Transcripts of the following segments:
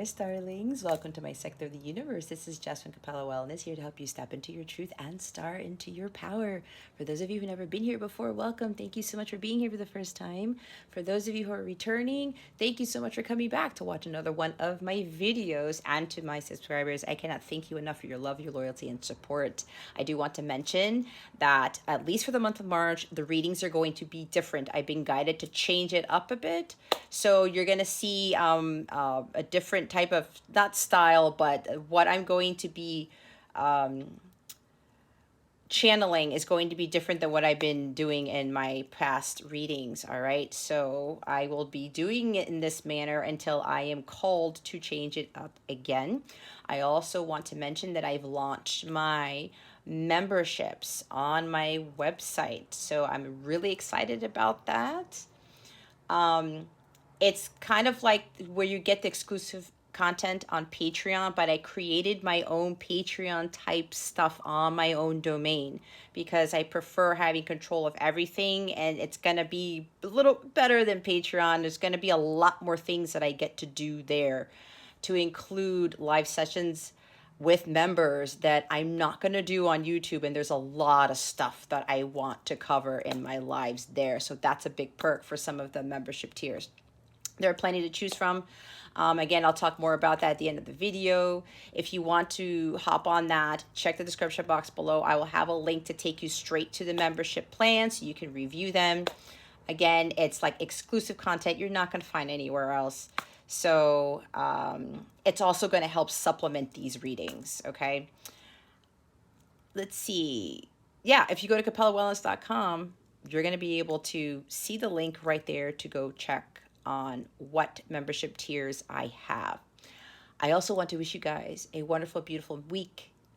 Taurus, darlings. Welcome to my sector of the universe. This is Jasmine Capella Wellness, here to help you step into your truth and star into your power. For those of you who've never been here before, welcome. Thank you so much for being here for the first time. For those of you who are returning, thank you so much for coming back to watch another one of my videos. And to my subscribers, I cannot thank you enough for your love, your loyalty, and support. I do want to mention that at least for the month of March, the readings are going to be different. I've been guided to change it up a bit. So you're going to see a different type of, not style, but what I'm going to be channeling is going to be different than what I've been doing in my past readings. All right. So I will be doing it in this manner until I am called to change it up again. I also want to mention that I've launched my memberships on my website. So I'm really excited about that. It's kind of like where you get the exclusive content on Patreon, but I created my own Patreon type stuff on my own domain because I prefer having control of everything, and it's going to be a little better than Patreon. There's going to be a lot more things that I get to do there, to include live sessions with members that I'm not going to do on YouTube. And there's a lot of stuff that I want to cover in my lives there. So that's a big perk for some of the membership tiers. There are plenty to choose from. Again, I'll talk more about that at the end of the video. If you want to hop on that, check the description box below. I will have a link to take you straight to the membership plan so you can review them. Again, it's like exclusive content you're not going to find anywhere else. So it's also going to help supplement these readings, okay? Let's see. Yeah, if you go to capellawellness.com, you're going to be able to see the link right there to go check on what membership tiers I have. I also want to wish you guys a wonderful, beautiful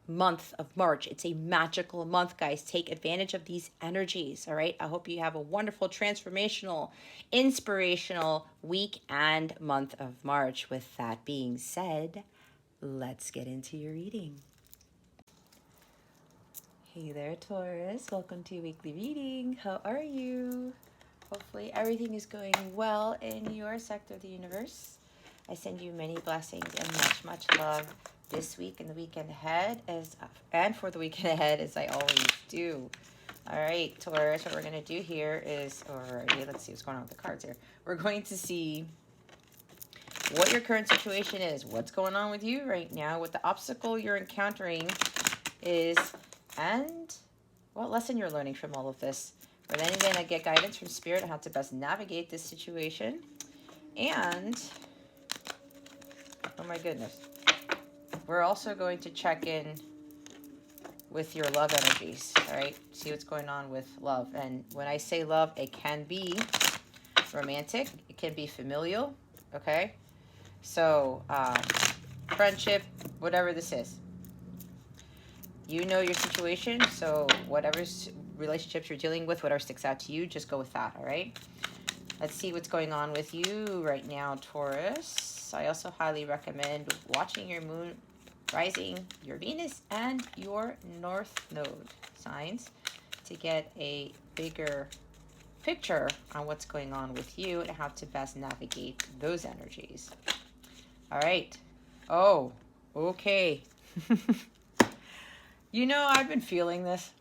month of March. It's a magical month, guys. Take advantage of these energies, all right? I hope you have a wonderful, transformational, inspirational week and month of March. With that being said, let's get into your reading. Hey there, Taurus. Welcome to your weekly reading. How are you? Hopefully everything is going well in your sector of the universe. I send you many blessings and much, much love this week and the weekend ahead, and for the weekend ahead, as I always do. All right, Taurus, what we're going to do here is, let's see what's going on with the cards here. We're going to see what your current situation is, what's going on with you right now, what the obstacle you're encountering is, and what lesson you're learning from all of this. We're then going to get guidance from Spirit on how to best navigate this situation. And, oh my goodness, we're also going to check in with your love energies, all right? See what's going on with love. And when I say love, it can be romantic. It can be familial, okay? So, friendship, whatever this is. You know your situation, so whatever's relationships you're dealing with, whatever sticks out to you, just go with that, all right? Let's see what's going on with you right now, Taurus. I also highly recommend watching your moon, rising, your Venus, and your North Node signs to get a bigger picture on what's going on with you and how to best navigate those energies. All right. Oh, okay. You know, I've been feeling this.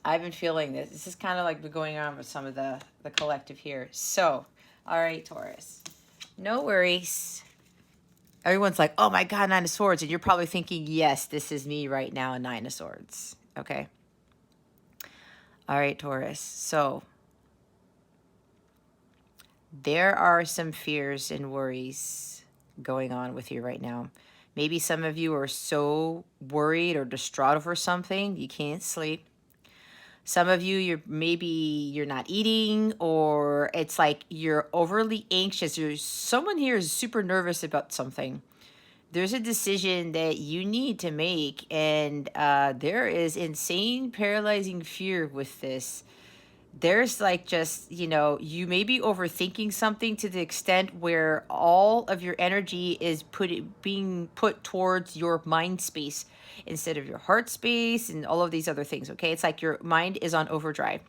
This is kind of like going on with some of the collective here. So, all right, Taurus. No worries. Everyone's like, oh my God, Nine of Swords. And you're probably thinking, yes, this is me right now, Nine of Swords. Okay. All right, Taurus. So, there are some fears and worries going on with you right now. Maybe some of you are so worried or distraught over something, you can't sleep. Some of you, you're not eating, or it's like you're overly anxious. Someone here is super nervous about something. There's a decision that you need to make, and there is insane, paralyzing fear with this. There's like just, you may be overthinking something to the extent where all of your energy is being put towards your mind space instead of your heart space and all of these other things, okay? It's like your mind is on overdrive.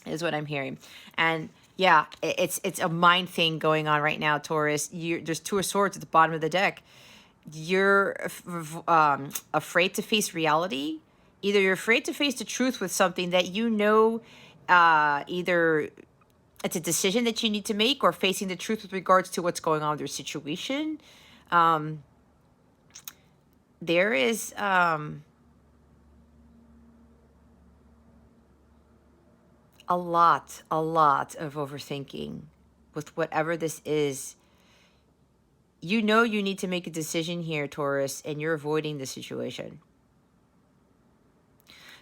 is what I'm hearing. And yeah, it's a mind thing going on right now, Taurus. There's two of swords at the bottom of the deck. You're afraid to face reality. Either you're afraid to face the truth with something that you know, either it's a decision that you need to make, or facing the truth with regards to what's going on with your situation. There is a lot of overthinking with whatever this is. You know you need to make a decision here, Taurus, and you're avoiding the situation.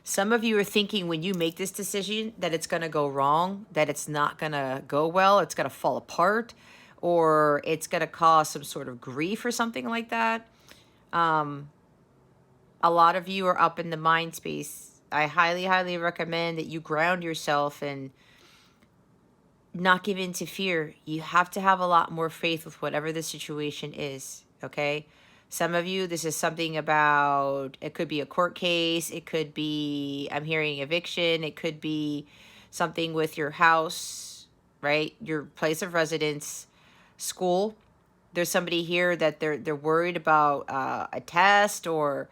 Some of you are thinking when you make this decision that it's going to go wrong, that it's not going to go well, it's going to fall apart, or it's going to cause some sort of grief or something like that. A lot of you are up in the mind space. I highly recommend that you ground yourself and not give in to fear. You have to have a lot more faith with whatever the situation is, okay? Some of you, this is something about, it could be a court case, it could be, I'm hearing eviction, it could be something with your house, right? Your place of residence, school. There's somebody here that they're worried about a test, or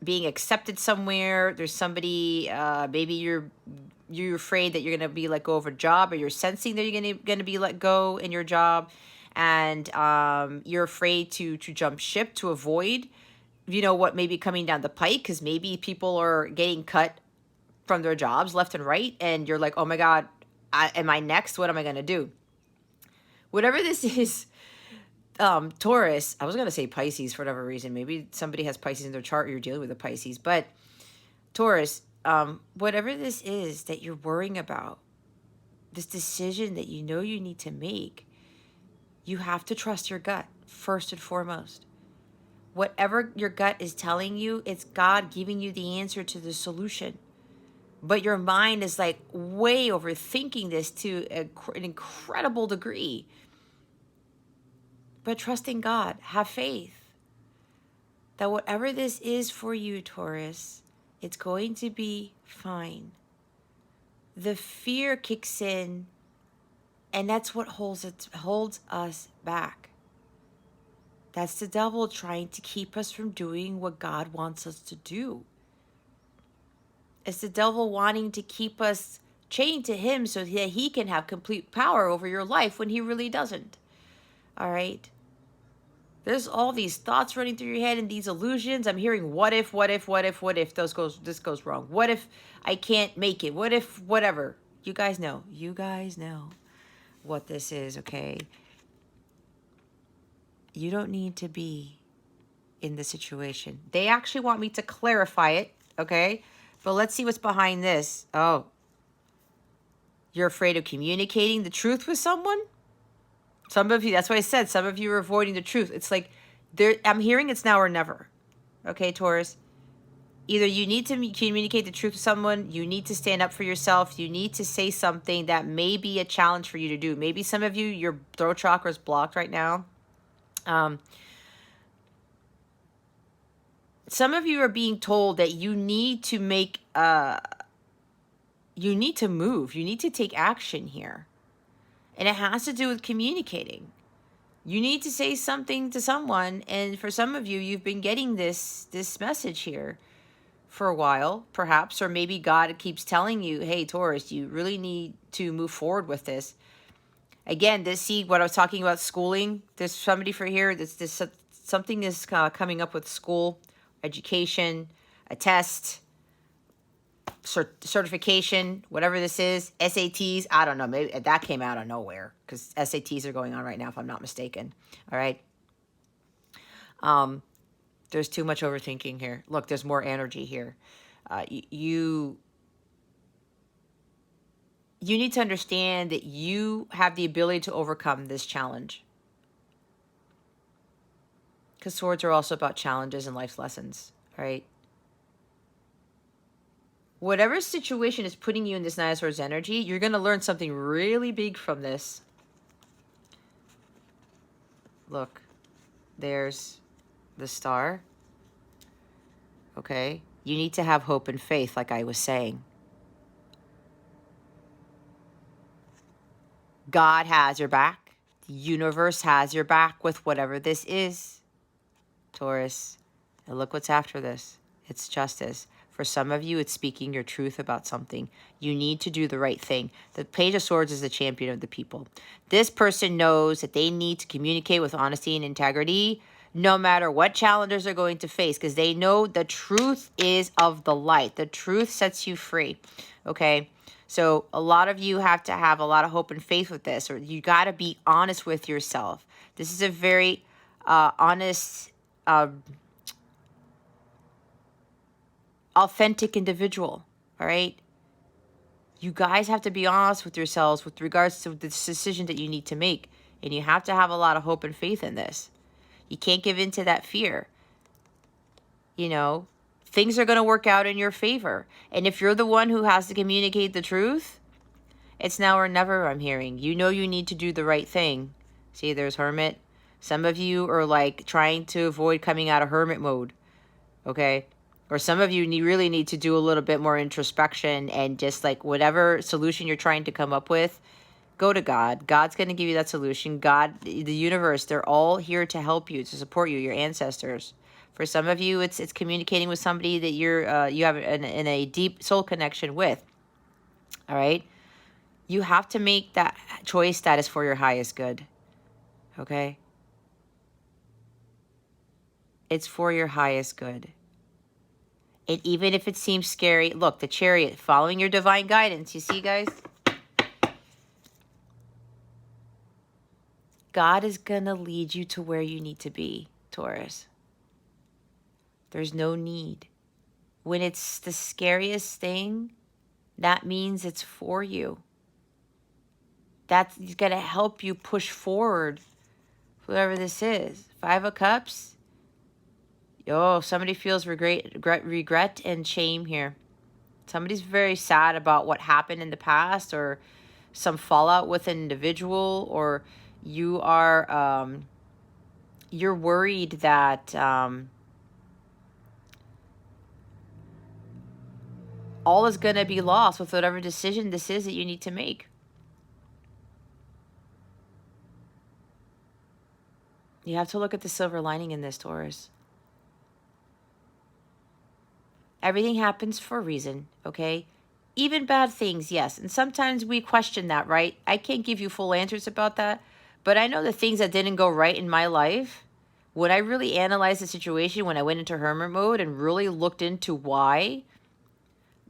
being accepted somewhere. There's somebody, maybe you're afraid that you're going to be let go of a job, or you're sensing that you're going to be let go in your job, and you're afraid to jump ship to avoid, what may be coming down the pike, because maybe people are getting cut from their jobs left and right, and you're like, oh my God, am I next? What am I going to do? Whatever this is, Taurus, I was going to say Pisces for whatever reason. Maybe somebody has Pisces in their chart, or you're dealing with a Pisces, but Taurus, whatever this is that you're worrying about, this decision that you know you need to make, you have to trust your gut first and foremost. Whatever your gut is telling you, it's God giving you the answer to the solution. But your mind is like way overthinking this to an incredible degree. But trust in God, have faith that whatever this is for you, Taurus, it's going to be fine. The fear kicks in, and that's what holds us back. That's the devil trying to keep us from doing what God wants us to do. It's the devil wanting to keep us chained to him so that he can have complete power over your life when he really doesn't. All right? There's all these thoughts running through your head and these illusions. I'm hearing what if this goes wrong? What if I can't make it? What if whatever? You guys know what this is, okay? You don't need to be in the situation. They actually want me to clarify it, okay? But let's see what's behind this. Oh, you're afraid of communicating the truth with someone? Some of you, that's why I said some of you are avoiding the truth. It's like, I'm hearing it's now or never. Okay, Taurus? Either you need to communicate the truth with someone, you need to stand up for yourself, you need to say something that may be a challenge for you to do. Maybe some of you, your throat chakra is blocked right now. Some of you are being told that you need to make, you need to move, you need to take action here. And it has to do with communicating. You need to say something to someone, and for some of you, you've been getting this message here for a while, perhaps, or maybe God keeps telling you, hey, Taurus, you really need to move forward with this. Again, see what I was talking about, schooling. There's somebody for here, something is coming up with school, education, a test, certification, whatever this is, SATs, I don't know, maybe that came out of nowhere because SATs are going on right now, if I'm not mistaken. All right. There's too much overthinking here. Look, there's more energy here. You need to understand that you have the ability to overcome this challenge, because swords are also about challenges and life's lessons, right? Whatever situation is putting you in this Nine of Swords energy, you're going to learn something really big from this. Look, there's the star. Okay? You need to have hope and faith, like I was saying. God has your back. The universe has your back with whatever this is, Taurus. And look what's after this. It's justice. For some of you, it's speaking your truth about something. You need to do the right thing. The Page of Swords is the champion of the people. This person knows that they need to communicate with honesty and integrity no matter what challenges they're going to face, because they know the truth is of the light. The truth sets you free, okay? So a lot of you have to have a lot of hope and faith with this, or you got to be honest with yourself. This is a very honest, authentic individual, all right? You guys have to be honest with yourselves with regards to the decision that you need to make, and you have to have a lot of hope and faith in this. You can't give in to that fear. You know, things are going to work out in your favor. And if you're the one who has to communicate the truth, it's now or never, I'm hearing. You know you need to do the right thing. See, there's Hermit. Some of you are like trying to avoid coming out of Hermit mode, okay? Or some of you really need to do a little bit more introspection and just like whatever solution you're trying to come up with, go to God. God's going to give you that solution. God, the universe, they're all here to help you, to support you, your ancestors. For some of you, it's communicating with somebody that you have in a deep soul connection with. All right? You have to make that choice that is for your highest good. Okay? It's for your highest good. And even if it seems scary, look, the Chariot, following your divine guidance. You see, guys? God is going to lead you to where you need to be, Taurus. There's no need. When it's the scariest thing, that means it's for you. That's going to help you push forward, whatever this is. 5 of Cups. Oh, somebody feels regret and shame here. Somebody's very sad about what happened in the past, or some fallout with an individual, or you are you're worried that all is going to be lost with whatever decision this is that you need to make. You have to look at the silver lining in this, Taurus. Everything happens for a reason, okay? Even bad things, yes. And sometimes we question that, right? I can't give you full answers about that. But I know the things that didn't go right in my life, when I really analyzed the situation, when I went into hermit mode and really looked into why,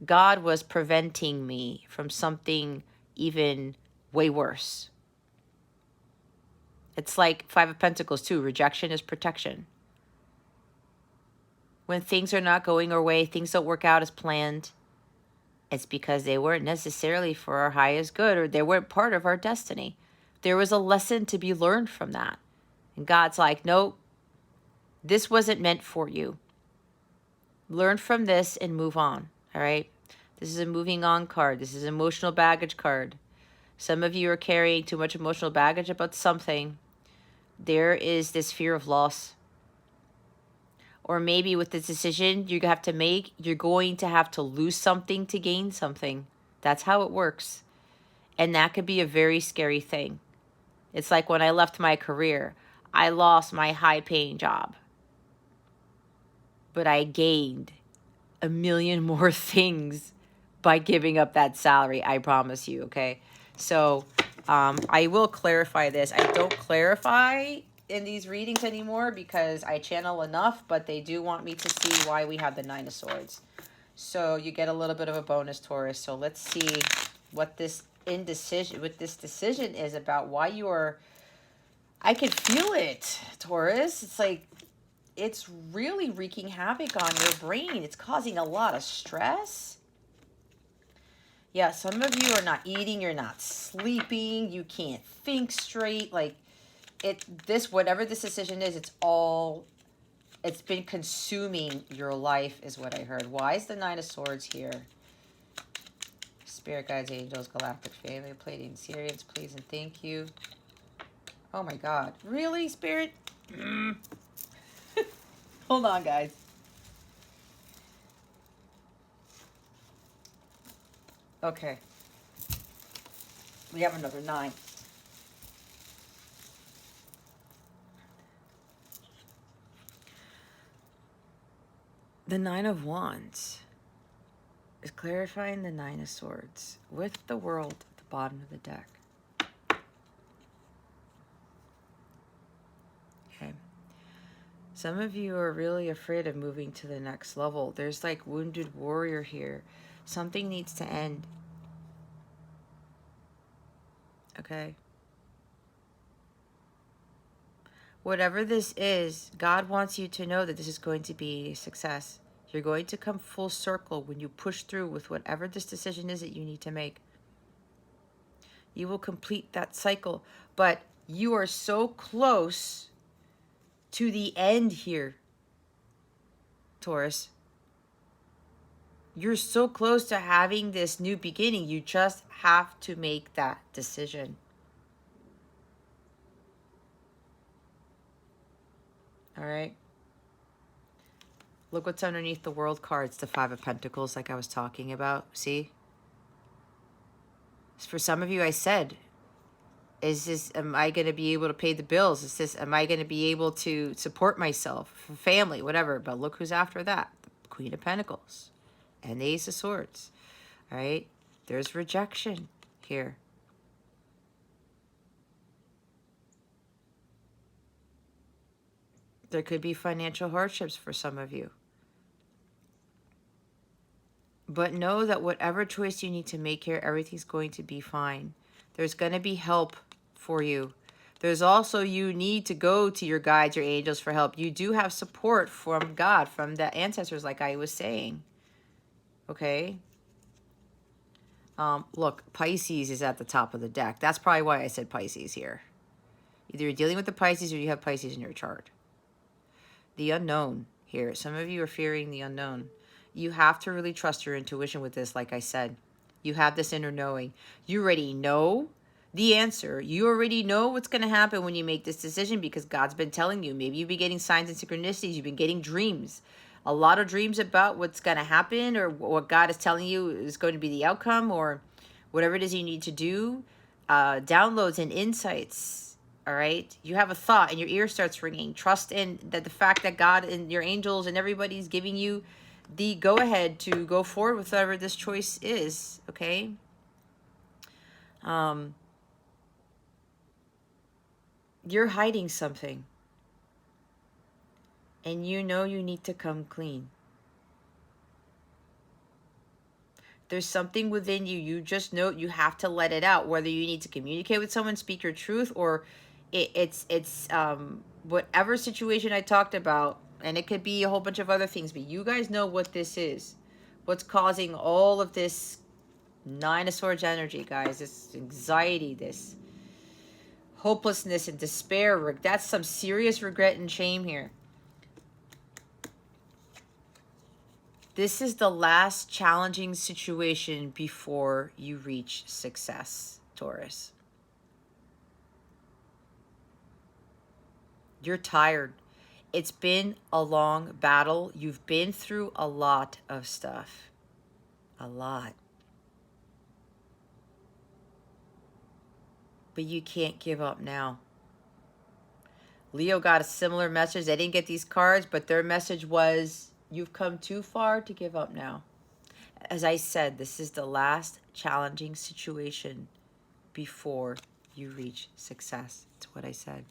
God was preventing me from something even way worse. It's like 5 of Pentacles too. Rejection is protection. When things are not going our way, things don't work out as planned, it's because they weren't necessarily for our highest good, or they weren't part of our destiny. There was a lesson to be learned from that. And God's like, nope, this wasn't meant for you. Learn from this and move on, all right? This is a moving on card. This is an emotional baggage card. Some of you are carrying too much emotional baggage about something. There is this fear of loss. Or maybe with this decision you have to make, you're going to have to lose something to gain something. That's how it works. And that could be a very scary thing. It's like when I left my career, I lost my high-paying job. But I gained a million more things by giving up that salary, I promise you, okay? So I will clarify this. I don't clarify in these readings anymore because I channel enough, but they do want me to see why we have the 9 of Swords. So you get a little bit of a bonus, Taurus. So let's see what this decision is about, why you are... I can feel it, Taurus. It's like it's really wreaking havoc on your brain. It's causing a lot of stress. Yeah, some of you are not eating, you're not sleeping, you can't think straight. Like whatever this decision is, it's been consuming your life is what I heard. Why is the 9 of Swords here? Spirit guides, angels, galactic family, Pleiadian, Sirians, please and thank you. Oh my God. Really, Spirit? Hold on, guys. Okay. We have another 9. The Nine of Wands is clarifying the Nine of Swords with the World at the bottom of the deck. Okay. Some of you are really afraid of moving to the next level. There's like wounded warrior here. Something needs to end. Okay. Whatever this is, God wants you to know that this is going to be a success. You're going to come full circle when you push through with whatever this decision is that you need to make. You will complete that cycle. But you are so close to the end here, Taurus. You're so close to having this new beginning. You just have to make that decision. All right. Look what's underneath the World cards, the Five of Pentacles, like I was talking about. See? For some of you, I said, is this, am I going to be able to pay the bills? Is this, am I going to be able to support myself, family, whatever? But look who's after that. The Queen of Pentacles and the Ace of Swords. All right. There's rejection here. There could be financial hardships for some of you. But know that whatever choice you need to make here, everything's going to be fine. There's going to be help for you. There's also, you need to go to your guides, your angels for help. You do have support from God, from the ancestors, like I was saying. Okay? Look, Pisces is at the top of the deck. That's probably why I said Pisces here. Either you're dealing with the Pisces or you have Pisces in your chart. The unknown here. Some of you are fearing the unknown. You have to really trust your intuition with this, like I said. You have this inner knowing. You already know the answer. You already know what's going to happen when you make this decision because God's been telling you. Maybe you've been getting signs and synchronicities. You've been getting dreams. A lot of dreams about what's going to happen or what God is telling you is going to be the outcome or whatever it is you need to do. Downloads and insights. All right. You have a thought and your ear starts ringing. Trust in that the fact that God and your angels and everybody's giving you the go ahead to go forward with whatever this choice is. Okay. You're hiding something and you know you need to come clean. There's something within you. You just know you have to let it out, whether you need to communicate with someone, speak your truth, or it's whatever situation I talked about, and it could be a whole bunch of other things, but you guys know what this is. What's causing all of this Nine of Swords energy, guys, this anxiety, this hopelessness and despair. That's some serious regret and shame here. This is the last challenging situation before you reach success, Taurus. You're tired. It's been a long battle. You've been through a lot of stuff. A lot. But you can't give up now. Leo got a similar message. They didn't get these cards, but their message was, you've come too far to give up now. As I said, this is the last challenging situation before you reach success. That's what I said.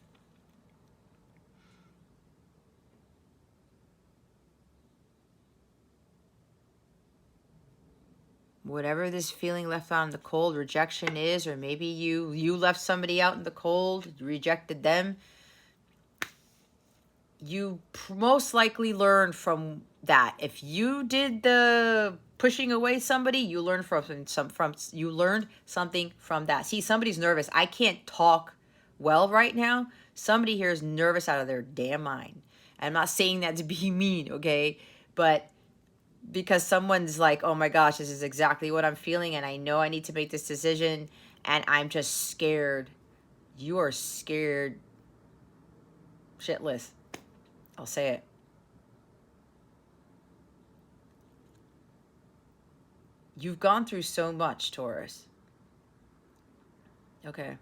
Whatever this feeling left out in the cold, rejection is, or maybe you left somebody out in the cold, rejected them. You most likely learned from that. If you did the pushing away somebody, you learned you learned something from that. See, somebody's nervous. I can't talk well right now. Somebody here is nervous out of their damn mind. I'm not saying that to be mean, okay? But because someone's like, oh my gosh, this is exactly what I'm feeling, and I know I need to make this decision, and I'm just scared. You are scared shitless. I'll say it. You've gone through so much, Taurus. Okay.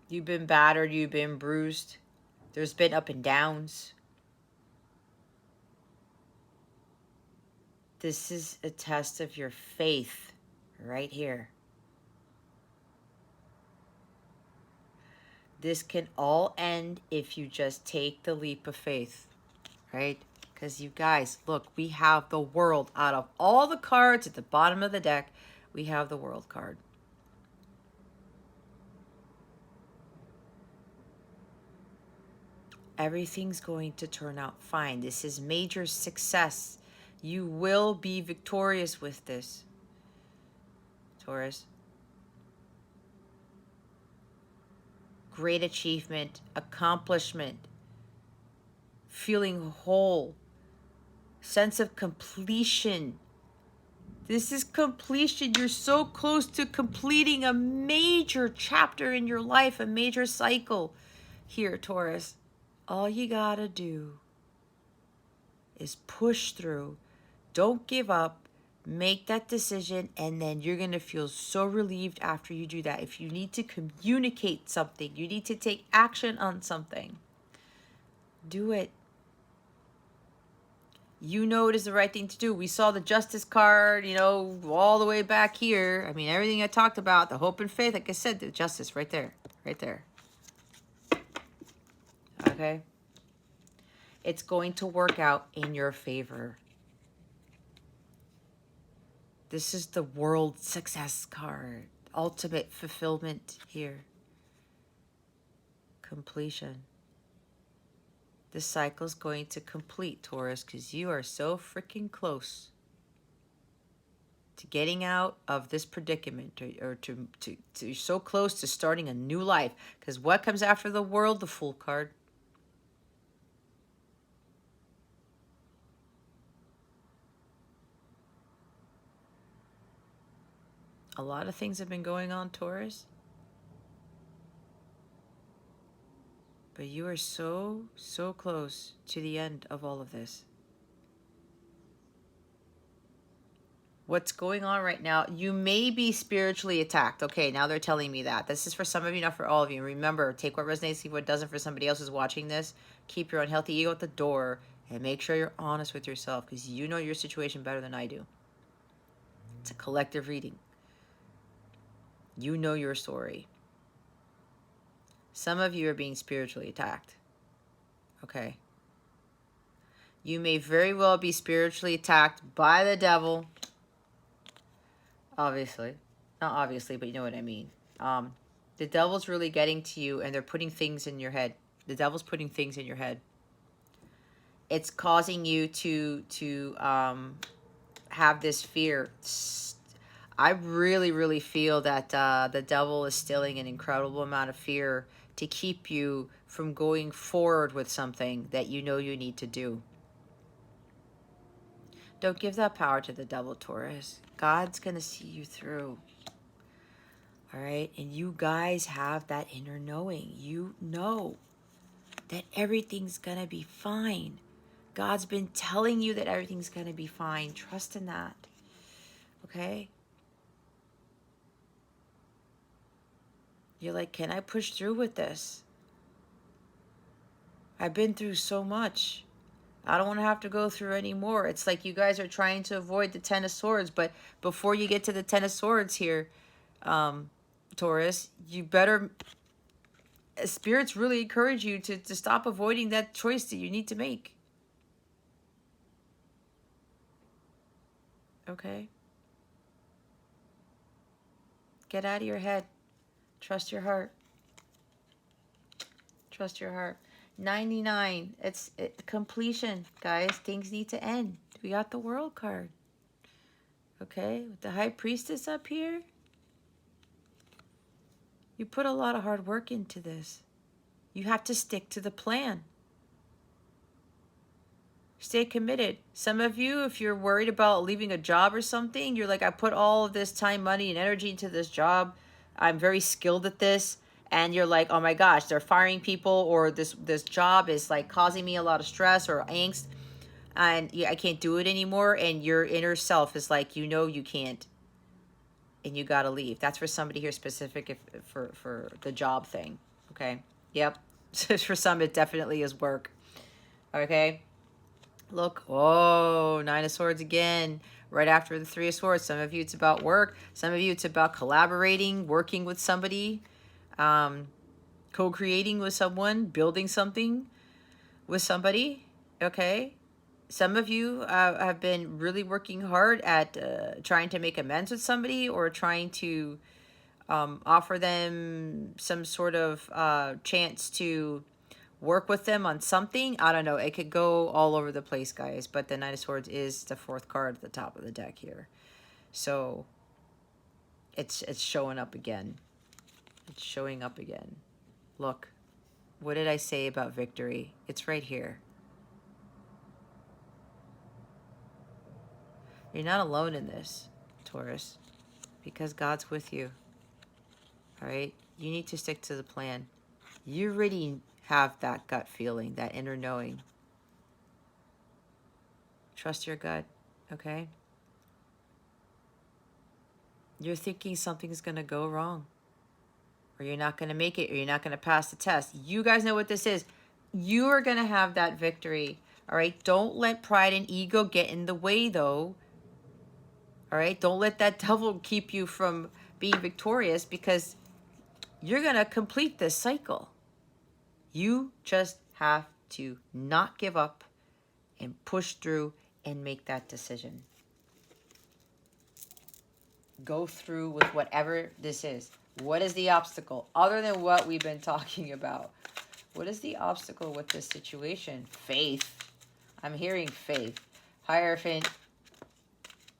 You've been battered. You've been bruised. There's been up and downs. This is a test of your faith right here. This can all end if you just take the leap of faith, right? Because you guys, look, we have the world. Out of all the cards at the bottom of the deck, we have the world card. Everything's going to turn out fine. This is major success. You will be victorious with this, Taurus. Great achievement, accomplishment, feeling whole, sense of completion. This is completion. You're so close to completing a major chapter in your life, a major cycle here, Taurus. All you gotta do is push through. Don't give up. Make that decision, and then you're going to feel so relieved after you do that. If you need to communicate something, you need to take action on something, do it. You know it is the right thing to do. We saw the justice card, you know, all the way back here. I mean, everything I talked about, the hope and faith, like I said, the justice right there, right there. Okay? It's going to work out in your favor. This is the world success card. Ultimate fulfillment here. Completion. This cycle is going to complete, Taurus, because you are so freaking close to getting out of this predicament, or to so close to starting a new life. Because what comes after the world? The Fool card. A lot of things have been going on, Taurus. But you are so, so close to the end of all of this. What's going on right now, you may be spiritually attacked. Okay, now they're telling me that. This is for some of you, not for all of you. Remember, take what resonates, leave what doesn't. For somebody else who's watching this, keep your unhealthy ego at the door and make sure you're honest with yourself, because you know your situation better than I do. It's a collective reading. You know your story. Some of you are being spiritually attacked. Okay. You may very well be spiritually attacked by the devil. Obviously. Not obviously, but you know what I mean. The devil's really getting to you, and they're putting things in your head. The devil's putting things in your head. It's causing you to have this fear. I really, really feel that the devil is instilling an incredible amount of fear to keep you from going forward with something that you know you need to do. Don't give that power to the devil, Taurus. God's going to see you through. All right? And you guys have that inner knowing. You know that everything's going to be fine. God's been telling you that everything's going to be fine. Trust in that. Okay? You're like, can I push through with this? I've been through so much. I don't want to have to go through any more. It's like you guys are trying to avoid the Ten of Swords, but before you get to the Ten of Swords here, Taurus, you better... Spirits really encourage you to stop avoiding that choice that you need to make. Okay? Get out of your head. Trust your heart. Trust your heart. 99. It's completion, guys. Things need to end. We got the World card. Okay? With the High Priestess up here. You put a lot of hard work into this. You have to stick to the plan. Stay committed. Some of you, if you're worried about leaving a job or something, you're like, I put all of this time, money, and energy into this job. I'm very skilled at this. And you're like, oh my gosh, they're firing people, or this job is like causing me a lot of stress or angst, and I can't do it anymore. And your inner self is like, you know you can't, and you got to leave. That's for somebody here specific, for the job thing. Okay? Yep. For some, it definitely is work. Okay? Look, oh, Nine of Swords again, right after the Three of Swords. Some of you, it's about work. Some of you, it's about collaborating, working with somebody, co-creating with someone, building something with somebody, okay? Some of you have been really working hard at trying to make amends with somebody, or trying to offer them some sort of chance to work with them on something. I don't know. It could go all over the place, guys. But the Knight of Swords is the fourth card at the top of the deck here. So it's showing up again. It's showing up again. Look, what did I say about victory? It's right here. You're not alone in this, Taurus, because God's with you. All right? You need to stick to the plan. You already have that gut feeling, that inner knowing. Trust your gut, okay? You're thinking something's going to go wrong, or you're not going to make it, or you're not going to pass the test. You guys know what this is. You are going to have that victory, all right? Don't let pride and ego get in the way, though, all right? Don't let that devil keep you from being victorious, because you're going to complete this cycle. You just have to not give up and push through and make that decision. Go through with whatever this is. What is the obstacle other than what we've been talking about? What is the obstacle with this situation? Faith. I'm hearing faith. Hierophant.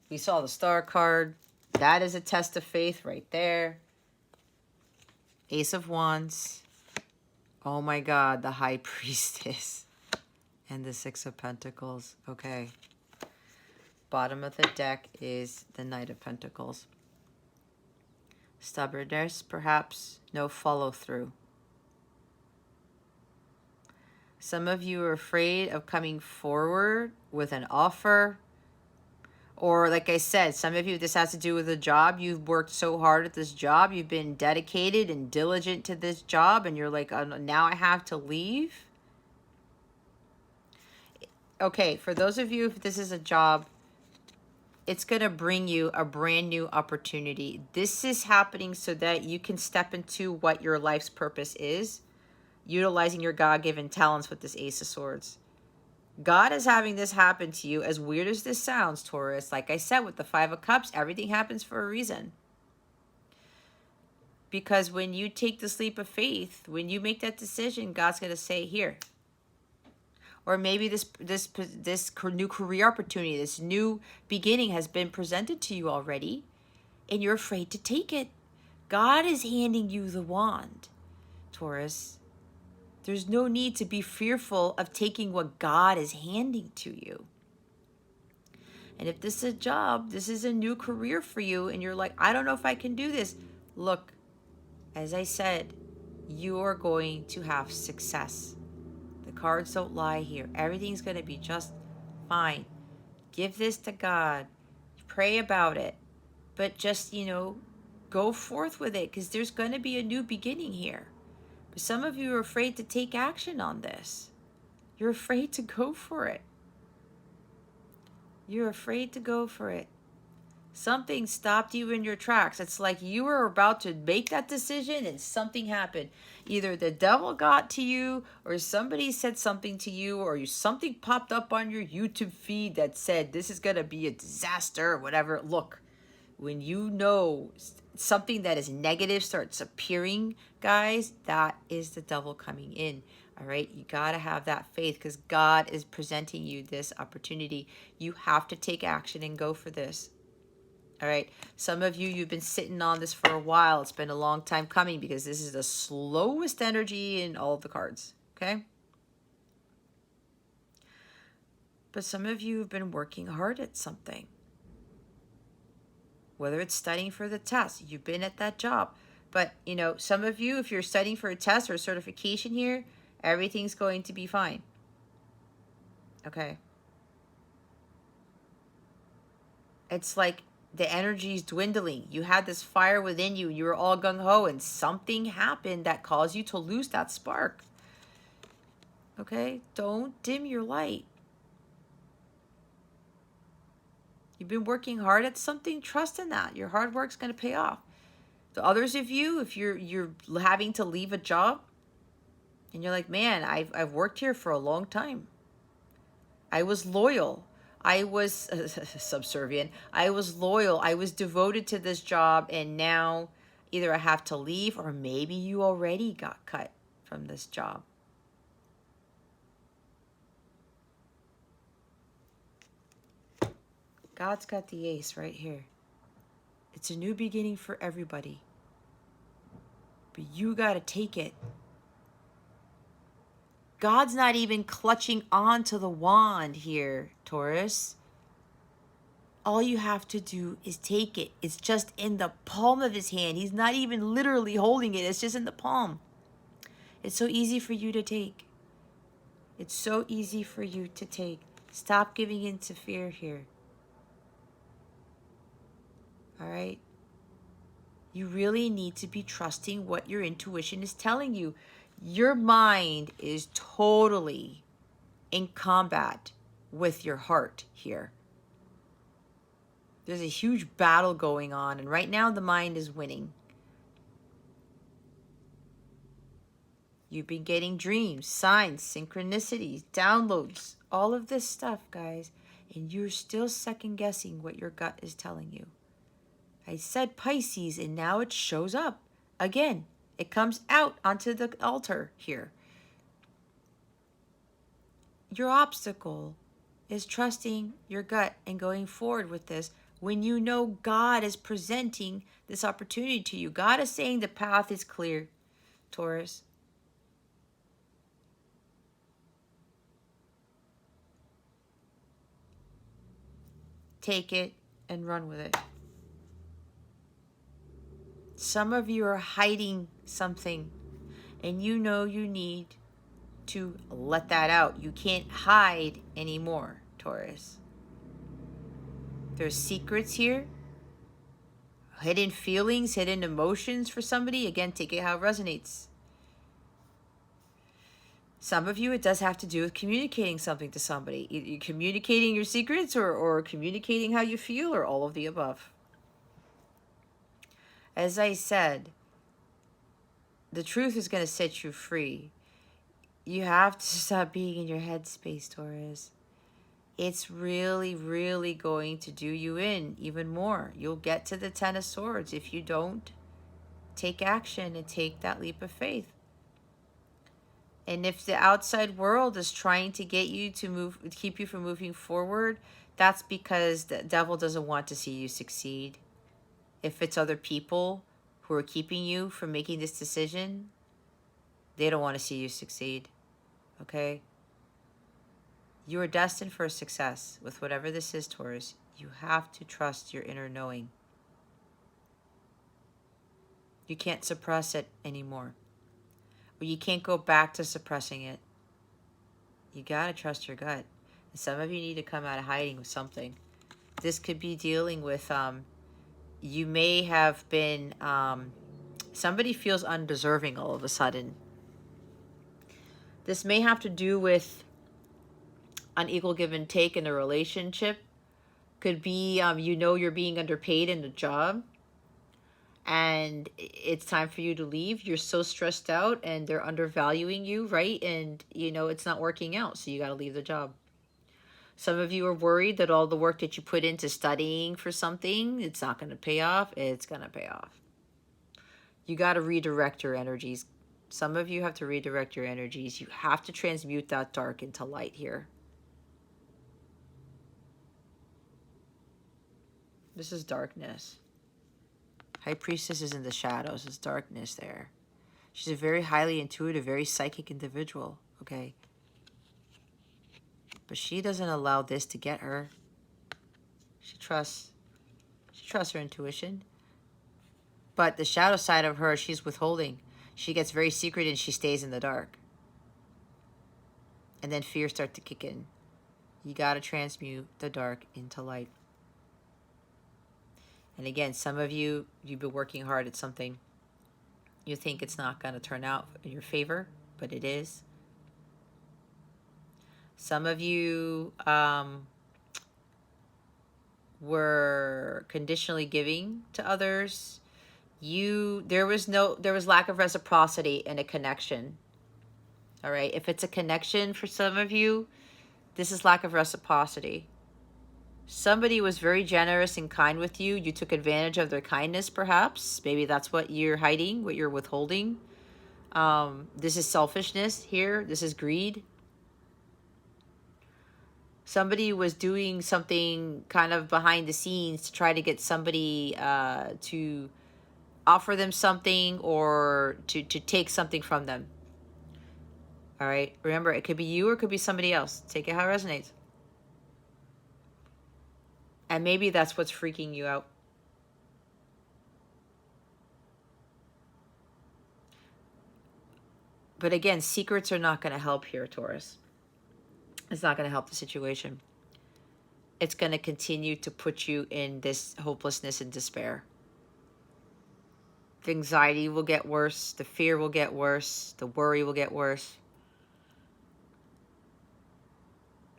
We saw the star card. That is a test of faith right there. Ace of Wands. Oh my God, the High Priestess. And the Six of Pentacles. Okay. Bottom of the deck is the Knight of Pentacles. Stubbornness, perhaps. No follow through. Some of you are afraid of coming forward with an offer. Or like I said, some of you, this has to do with a job. You've worked so hard at this job. You've been dedicated and diligent to this job. And you're like, oh, now I have to leave. Okay, for those of you, if this is a job, it's going to bring you a brand new opportunity. This is happening so that you can step into what your life's purpose is, utilizing your God-given talents with this Ace of Swords. God is having this happen to you. As weird as this sounds, Taurus, like I said, with the Five of Cups, everything happens for a reason. Because when you take this leap of faith, when you make that decision, God's going to say, here. Or maybe this new career opportunity, this new beginning has been presented to you already, and you're afraid to take it. God is handing you the wand, Taurus. There's no need to be fearful of taking what God is handing to you. And if this is a job, this is a new career for you, and you're like, I don't know if I can do this. Look, as I said, you are going to have success. The cards don't lie here. Everything's going to be just fine. Give this to God. Pray about it. But just, go forth with it, because there's going to be a new beginning here. But some of you are afraid to take action on this. You're afraid to go for it. You're afraid to go for it. Something stopped you in your tracks. It's like you were about to make that decision and something happened. Either the devil got to you, or somebody said something to you, or something popped up on your YouTube feed that said this is going to be a disaster or whatever. Look, when you know something that is negative starts appearing, guys, that is the devil coming in. All right, you got to have that faith, because God is presenting you this opportunity. You have to take action and go for this. All right, some of you, you've been sitting on this for a while. It's been a long time coming, because this is the slowest energy in all of the cards, okay? But some of you have been working hard at something. Whether it's studying for the test, you've been at that job. But, some of you, if you're studying for a test or a certification here, everything's going to be fine. Okay? It's like the energy is dwindling. You had this fire within you. You were all gung-ho, and something happened that caused you to lose that spark. Okay? Don't dim your light. You've been working hard at something, trust in that. Your hard work's going to pay off. The others of you, if you're having to leave a job and you're like, man, I've worked here for a long time. I was loyal. I was subservient. I was loyal. I was devoted to this job, and now either I have to leave or maybe you already got cut from this job. God's got the ace right here. It's a new beginning for everybody. But you got to take it. God's not even clutching onto the wand here, Taurus. All you have to do is take it. It's just in the palm of his hand. He's not even literally holding it. It's just in the palm. It's so easy for you to take. It's so easy for you to take. Stop giving in to fear here. All right? You really need to be trusting what your intuition is telling you. Your mind is totally in combat with your heart here. There's a huge battle going on, and right now the mind is winning. You've been getting dreams, signs, synchronicities, downloads, all of this stuff, guys, and you're still second guessing what your gut is telling you. I said Pisces, and now it shows up. Again, it comes out onto the altar here. Your obstacle is trusting your gut and going forward with this when you know God is presenting this opportunity to you. God is saying the path is clear, Taurus. Take it and run with it. Some of you are hiding something, and you know you need to let that out. You can't hide anymore, Taurus. There's secrets here, hidden feelings, hidden emotions for somebody. Again, take it how it resonates. Some of you, it does have to do with communicating something to somebody. You're communicating your secrets or communicating how you feel, or all of the above. As I said, the truth is going to set you free. You have to stop being in your headspace, Taurus. It's really, really going to do you in even more. You'll get to the Ten of Swords if you don't take action and take that leap of faith. And if the outside world is trying to get you to keep you from moving forward, that's because the devil doesn't want to see you succeed. If it's other people who are keeping you from making this decision, they don't want to see you succeed. Okay? You are destined for success with whatever this is, Taurus. You have to trust your inner knowing. You can't suppress it anymore. Or you can't go back to suppressing it. You gotta trust your gut. And some of you need to come out of hiding with something. This could be dealing with, you may have been, somebody feels undeserving all of a sudden. This may have to do with unequal give and take in a relationship. Could be, you know, you're being underpaid in a job and it's time for you to leave. You're so stressed out and they're undervaluing you, right? And, you know, it's not working out, so you got to leave the job. Some of you are worried that all the work that you put into studying for something, it's not going to pay off. It's going to pay off. You got to redirect your energies. Some of you have to redirect your energies. You have to transmute that dark into light here. This is darkness. High Priestess is in the shadows. There's darkness there. She's a very highly intuitive, very psychic individual, okay? But she doesn't allow this to get her. She trusts her intuition. But the shadow side of her, she's withholding. She gets very secret and she stays in the dark. And then fear starts to kick in. You got to transmute the dark into light. And again, some of you, you've been working hard at something. You think it's not going to turn out in your favor, but it is. Some of you were conditionally giving to others. There was lack of reciprocity in a connection. All right. If it's a connection for some of you, this is lack of reciprocity. Somebody was very generous and kind with you. You took advantage of their kindness, perhaps. Maybe that's what you're hiding, what you're withholding. This is selfishness here. This is greed. Somebody was doing something kind of behind the scenes to try to get somebody to offer them something or to take something from them. All right. Remember, it could be you or it could be somebody else. Take it how it resonates. And maybe that's what's freaking you out. But again, secrets are not going to help here, Taurus. It's not going to help the situation. It's going to continue to put you in this hopelessness and despair. The anxiety will get worse. The fear will get worse. The worry will get worse.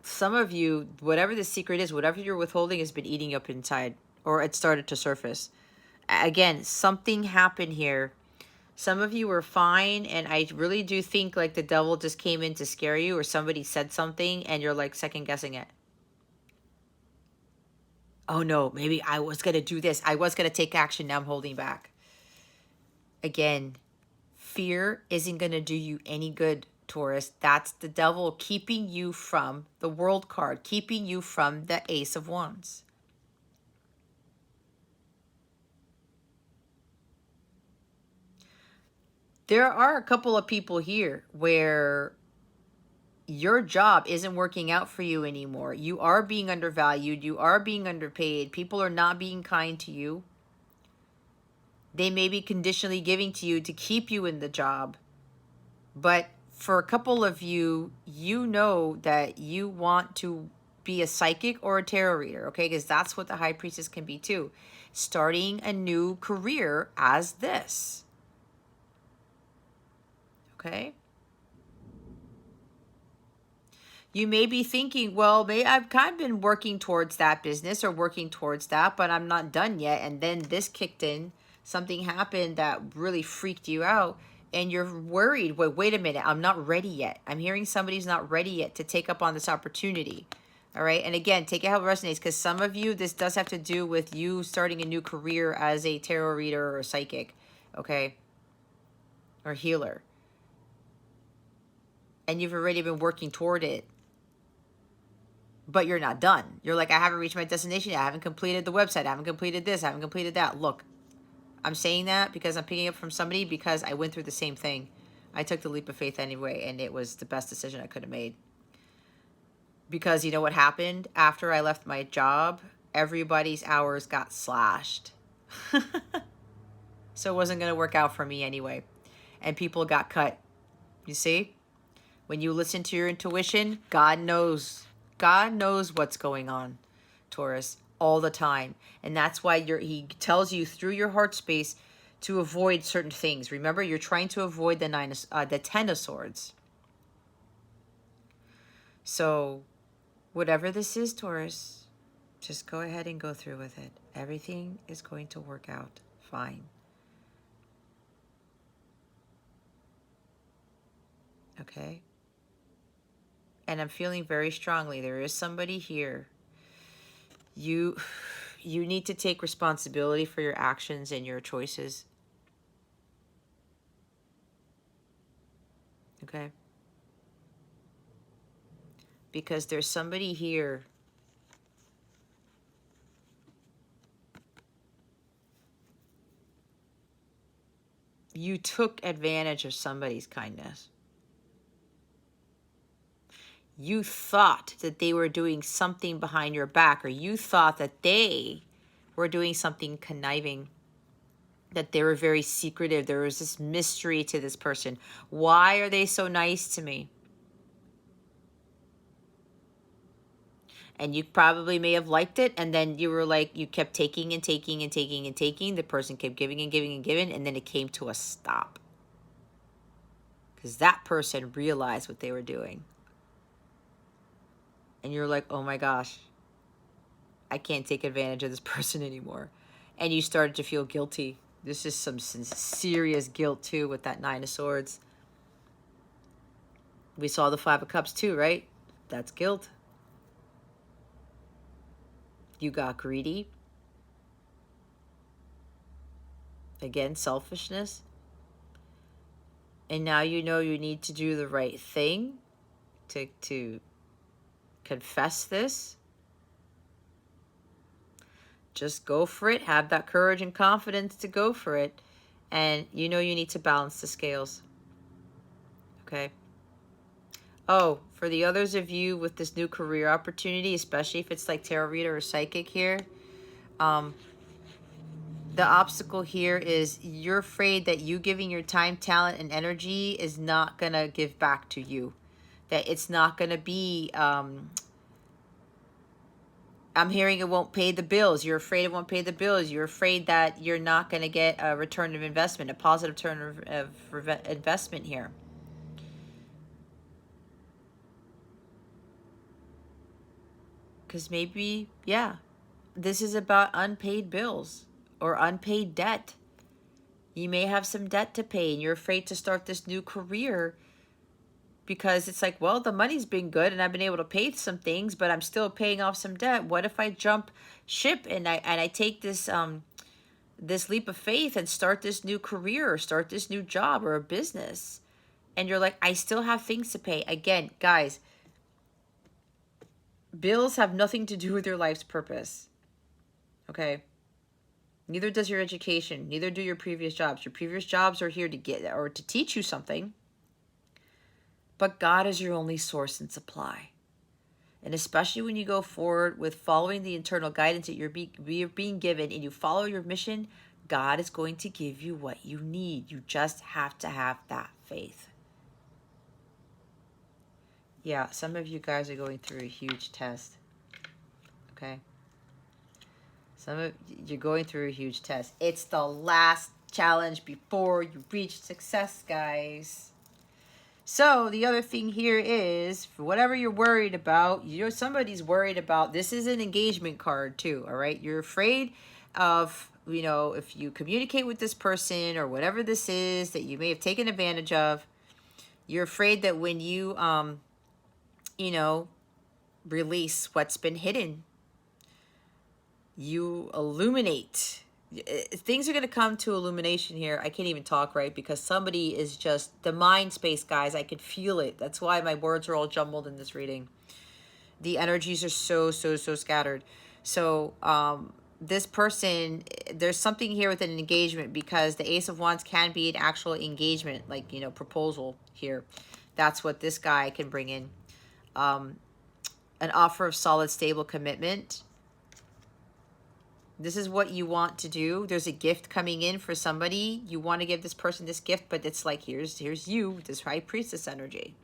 Some of you, whatever the secret is, whatever you're withholding has been eating up inside, or it started to surface. Again, something happened here. Some of you were fine, and I really do think like the devil just came in to scare you, or somebody said something and you're like second guessing it. Oh no, maybe I was going to do this. I was going to take action. Now I'm holding back. Again, fear isn't going to do you any good, Taurus. That's the devil keeping you from the World card, keeping you from the Ace of Wands. There are a couple of people here where your job isn't working out for you anymore. You are being undervalued. You are being underpaid. People are not being kind to you. They may be conditionally giving to you to keep you in the job. But for a couple of you, you know that you want to be a psychic or a tarot reader, okay? Because that's what the High Priestess can be too. Starting a new career as this. Okay? You may be thinking, well, I've kind of been working towards that business or working towards that, but I'm not done yet. And then this kicked in. Something happened that really freaked you out. And you're worried. Wait a minute. I'm not ready yet. I'm hearing somebody's not ready yet to take up on this opportunity. All right. And again, take it how it resonates, because some of you, this does have to do with you starting a new career as a tarot reader or a psychic. Okay. Or healer. And you've already been working toward it. But you're not done. You're like, I haven't reached my destination yet. I haven't completed the website. I haven't completed this. I haven't completed that. Look, I'm saying that because I'm picking up from somebody because I went through the same thing. I took the leap of faith anyway, and it was the best decision I could have made. Because you know what happened? After I left my job, everybody's hours got slashed. So it wasn't going to work out for me anyway. And people got cut. You see? When you listen to your intuition, God knows. God knows what's going on, Taurus, all the time. And that's why he tells you through your heart space to avoid certain things. Remember, you're trying to avoid the 10 of Swords. So whatever this is, Taurus, just go ahead and go through with it. Everything is going to work out fine. Okay? And I'm feeling very strongly, there is somebody here. You need to take responsibility for your actions and your choices. Okay? Because there's somebody here you took advantage of somebody's kindness. You thought that they were doing something behind your back, or you thought that they were doing something conniving, that they were very secretive. There was this mystery to this person. Why are they so nice to me? And you probably may have liked it, and then you were like, you kept taking and taking and taking and taking. The person kept giving and giving and giving, and then it came to a stop. Because that person realized what they were doing. And you're like, oh my gosh, I can't take advantage of this person anymore. And you started to feel guilty. This is some serious guilt too with that Nine of Swords. We saw the Five of Cups too, right? That's guilt. You got greedy. Again, selfishness. And now you know you need to do the right thing to confess this. Just go for it. Have that courage and confidence to go for it. And you know you need to balance the scales. Okay? Oh, for the others of you with this new career opportunity, especially if it's like tarot reader or psychic here, the obstacle here is you're afraid that you giving your time, talent, and energy is not going to give back to you. That it's not going to be, I'm hearing it won't pay the bills. You're afraid it won't pay the bills. You're afraid that you're not going to get a return of investment, a positive return of investment here. Because maybe, yeah, this is about unpaid bills or unpaid debt. You may have some debt to pay and you're afraid to start this new career because it's like, well, the money's been good and I've been able to pay some things, but I'm still paying off some debt. What if I jump ship and I take this this leap of faith and start this new career or start this new job or a business? And you're like, I still have things to pay. Again, guys, bills have nothing to do with your life's purpose. Okay? Neither does your education. Neither do your previous jobs. Your previous jobs are here to get or to teach you something. But God is your only source and supply. And especially when you go forward with following the internal guidance that you're being given and you follow your mission, God is going to give you what you need. You just have to have that faith. Yeah, some of you guys are going through a huge test. Okay? You're going through a huge test. It's the last challenge before you reach success, guys. So the other thing here is, for whatever you're worried about, somebody's worried about. This is an engagement card too. All right, you're afraid of, if you communicate with this person or whatever this is that you may have taken advantage of. You're afraid that when you release what's been hidden, you illuminate. Things are going to come to illumination here. I can't even talk right because somebody is just, the mind space, guys, I could feel it. That's why my words are all jumbled in this reading. The energies are so scattered. So this person, there's something here with an engagement, because the Ace of Wands can be an actual engagement, like, proposal here. That's what this guy can bring in. An offer of solid, stable commitment. This is what you want to do. There's a gift coming in for somebody. You want to give this person this gift, but it's like, here's you, this High Priestess energy.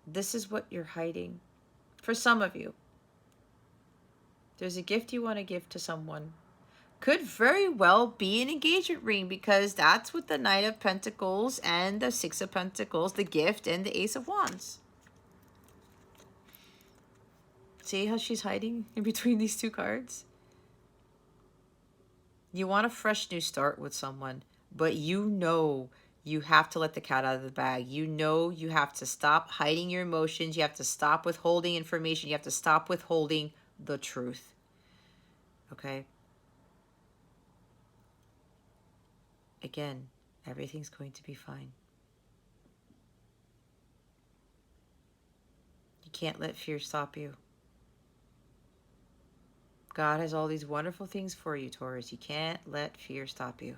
This is what you're hiding. For some of you, there's a gift you want to give to someone. Could very well be an engagement ring, because that's what the Knight of Pentacles and the Six of Pentacles, the gift, and the Ace of Wands. See how she's hiding in between these two cards? You want a fresh new start with someone, but you have to let the cat out of the bag. You have to stop hiding your emotions. You have to stop withholding information. You have to stop withholding the truth. Okay? Again, everything's going to be fine. You can't let fear stop you. God has all these wonderful things for you, Taurus. You can't let fear stop you.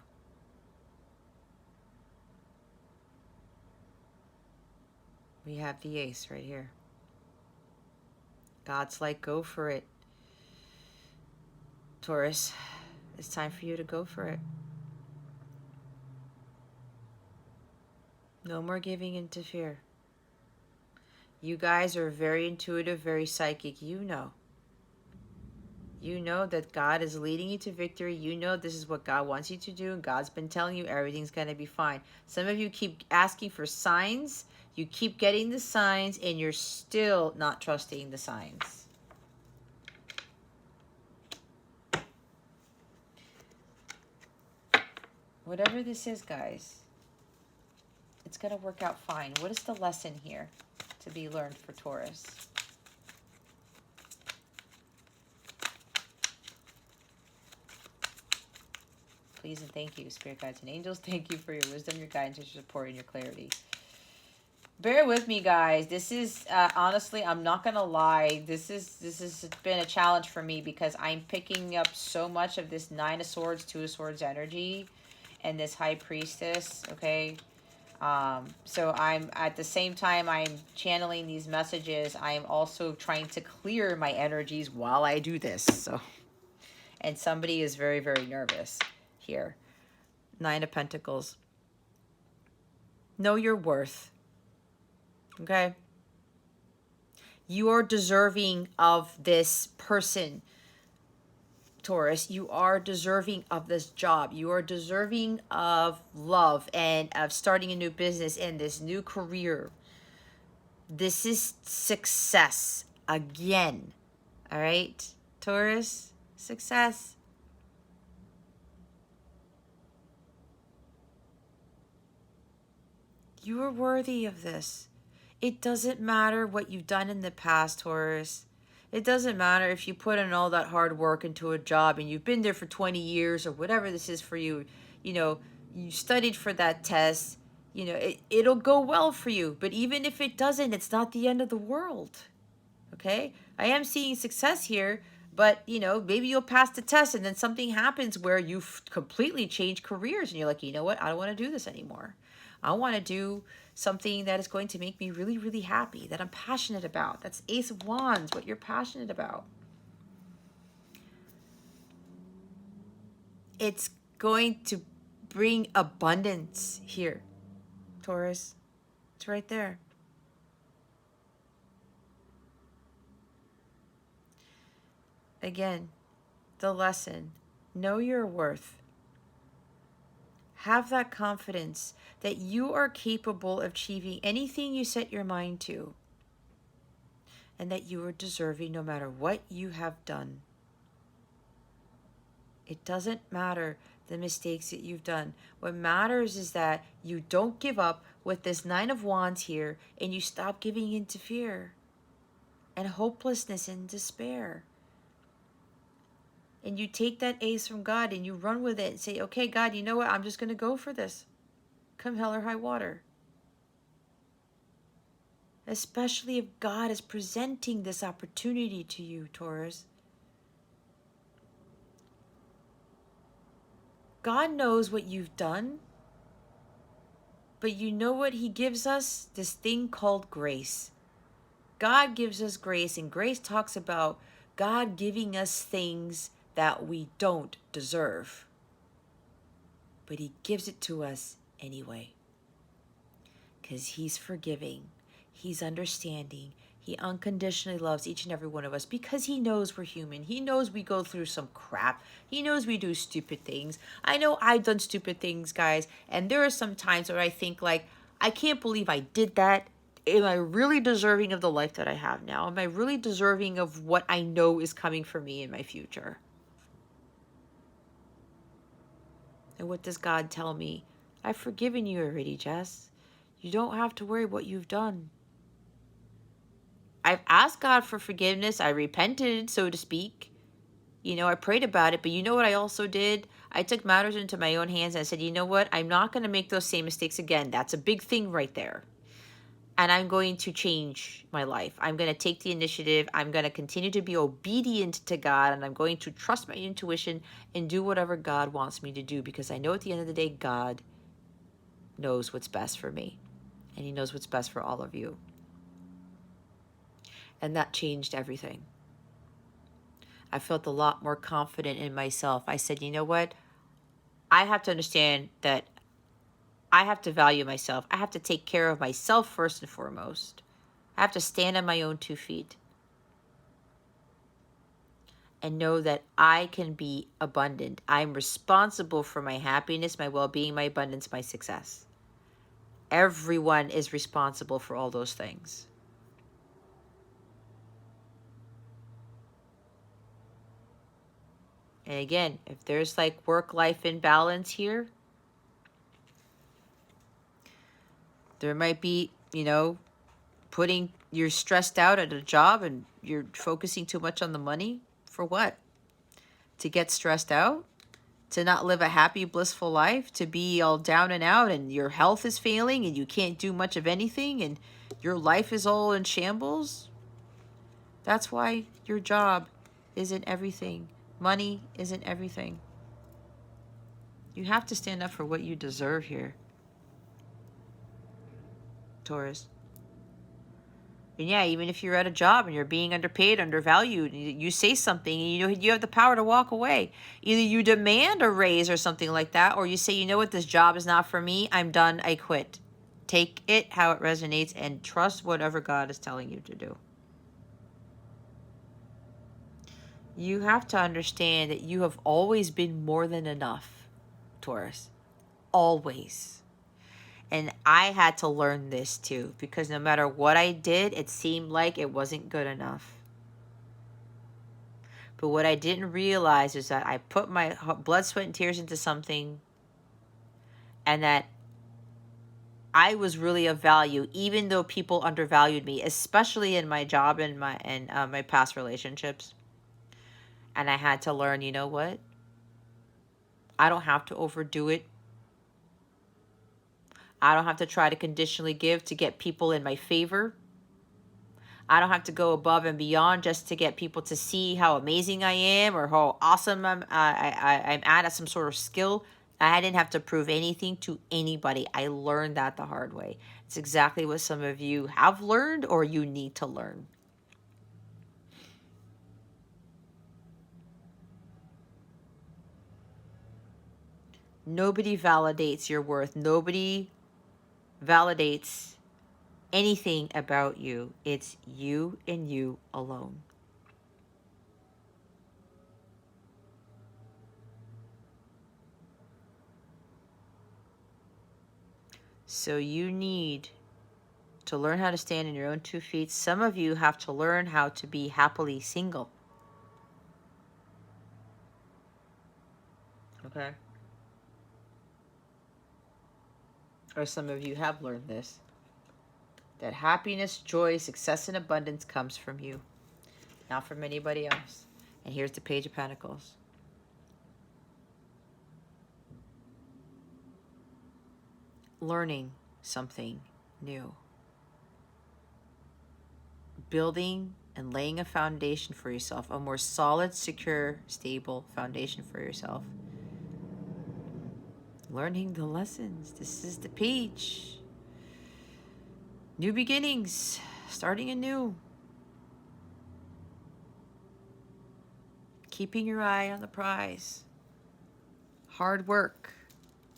We have the Ace right here. God's like, go for it. Taurus, it's time for you to go for it. No more giving in to fear. You guys are very intuitive, very psychic. You You know that God is leading you to victory. You know this is what God wants you to do, and God's been telling you everything's going to be fine. Some of you keep asking for signs. You keep getting the signs, and you're still not trusting the signs. Whatever this is, guys, it's going to work out fine. What is the lesson here to be learned for Taurus? Please and thank you, Spirit Guides and Angels. Thank you for your wisdom, your guidance, your support, and your clarity. Bear with me, guys. This is honestly, I'm not gonna lie. This has been a challenge for me because I'm picking up so much of this Nine of Swords, Two of Swords energy, and this High Priestess. Okay, so I'm at the same time I'm channeling these messages. I am also trying to clear my energies while I do this. So, and somebody is very, very nervous here. Nine of Pentacles. Know your worth. Okay? You are deserving of this person, Taurus. You are deserving of this job. You are deserving of love and of starting a new business and this new career. This is success again. All right, Taurus? Success. You are worthy of this. It doesn't matter what you've done in the past, Taurus. It doesn't matter if you put in all that hard work into a job and you've been there for 20 years or whatever this is for you. You know, you studied for that test. You know, it'll go well for you. But even if it doesn't, it's not the end of the world. Okay? I am seeing success here, but, you know, maybe you'll pass the test and then something happens where you've completely changed careers and you're like, you know what? I don't want to do this anymore. I want to do something that is going to make me really, really happy, that I'm passionate about. That's Ace of Wands, what you're passionate about. It's going to bring abundance here, Taurus. It's right there. Again, the lesson. Know your worth. Have that confidence that you are capable of achieving anything you set your mind to, and that you are deserving no matter what you have done. It doesn't matter the mistakes that you've done. What matters is that you don't give up with this Nine of Wands here, and you stop giving in to fear and hopelessness and despair. And you take that ace from God and you run with it and say, okay, God, you know what? I'm just going to go for this. Come hell or high water. Especially if God is presenting this opportunity to you, Taurus. God knows what you've done, but you know what He gives us? This thing called grace. God gives us grace, and grace talks about God giving us things that we don't deserve. But He gives it to us anyway. Because He's forgiving. He's understanding. He unconditionally loves each and every one of us because He knows we're human. He knows we go through some crap. He knows we do stupid things. I know I've done stupid things, guys. And there are some times where I think like, I can't believe I did that. Am I really deserving of the life that I have now? Am I really deserving of what I know is coming for me in my future? And what does God tell me? I've forgiven you already, Jess. You don't have to worry what you've done. I've asked God for forgiveness. I repented, so to speak. You know, I prayed about it. But you know what I also did? I took matters into my own hands and I said, you know what? I'm not going to make those same mistakes again. That's a big thing right there. And I'm going to change my life. I'm going to take the initiative. I'm going to continue to be obedient to God. And I'm going to trust my intuition and do whatever God wants me to do. Because I know at the end of the day, God knows what's best for me. And He knows what's best for all of you. And that changed everything. I felt a lot more confident in myself. I said, you know what? I have to understand that I have to value myself. I have to take care of myself first and foremost. I have to stand on my own 2 feet. and know that I can be abundant. I'm responsible for my happiness, my well-being, my abundance, my success. Everyone is responsible for all those things. And again, if there's like work-life imbalance here, there might be, you're stressed out at a job and you're focusing too much on the money. For what? To get stressed out? To not live a happy, blissful life? To be all down and out and your health is failing and you can't do much of anything and your life is all in shambles? That's why your job isn't everything. Money isn't everything. You have to stand up for what you deserve here, Taurus. And yeah, even if you're at a job and you're being underpaid, undervalued, you say something and you have the power to walk away. Either you demand a raise or something like that, or you say, you know what, this job is not for me. I'm done. I quit. Take it how it resonates and trust whatever God is telling you to do. You have to understand that you have always been more than enough, Taurus. Always. And I had to learn this too, because no matter what I did, it seemed like it wasn't good enough. But what I didn't realize is that I put my blood, sweat, and tears into something, and that I was really of value, even though people undervalued me, especially in my job and my past relationships. And I had to learn, you know what? I don't have to overdo it. I don't have to try to conditionally give to get people in my favor. I don't have to go above and beyond just to get people to see how amazing I am or how awesome I'm at some sort of skill. I didn't have to prove anything to anybody. I learned that the hard way. It's exactly what some of you have learned or you need to learn. Nobody validates your worth. Nobody validates anything about you. It's you and you alone. So you need to learn how to stand on your own 2 feet. Some of you have to learn how to be happily single. Okay? Or some of you have learned this. That happiness, joy, success, and abundance comes from you, not from anybody else. And here's the Page of Pentacles. Learning something new. Building and laying a foundation for yourself, a more solid, secure, stable foundation for yourself. Learning the lessons. This is the page. New beginnings, starting anew. Keeping your eye on the prize. Hard work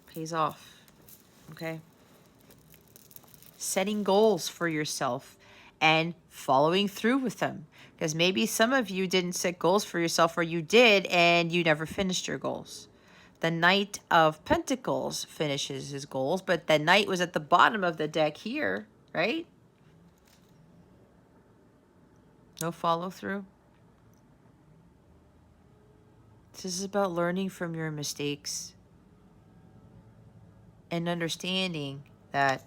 pays off, okay? Setting goals for yourself and following through with them. Because maybe some of you didn't set goals for yourself, or you did and you never finished your goals. The Knight of Pentacles finishes his goals, but the Knight was at the bottom of the deck here, right? No follow through. This is about learning from your mistakes and understanding that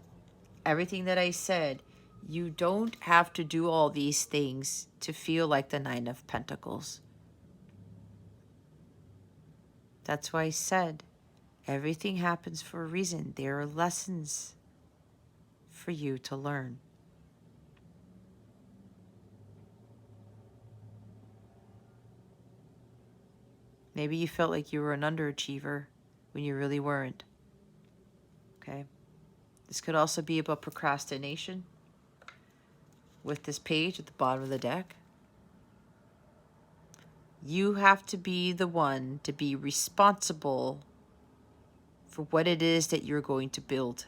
everything that I said, you don't have to do all these things to feel like the Nine of Pentacles. That's why I said everything happens for a reason. There are lessons for you to learn. Maybe you felt like you were an underachiever when you really weren't. Okay? This could also be about procrastination with this page at the bottom of the deck. You have to be the one to be responsible for what it is that you're going to build,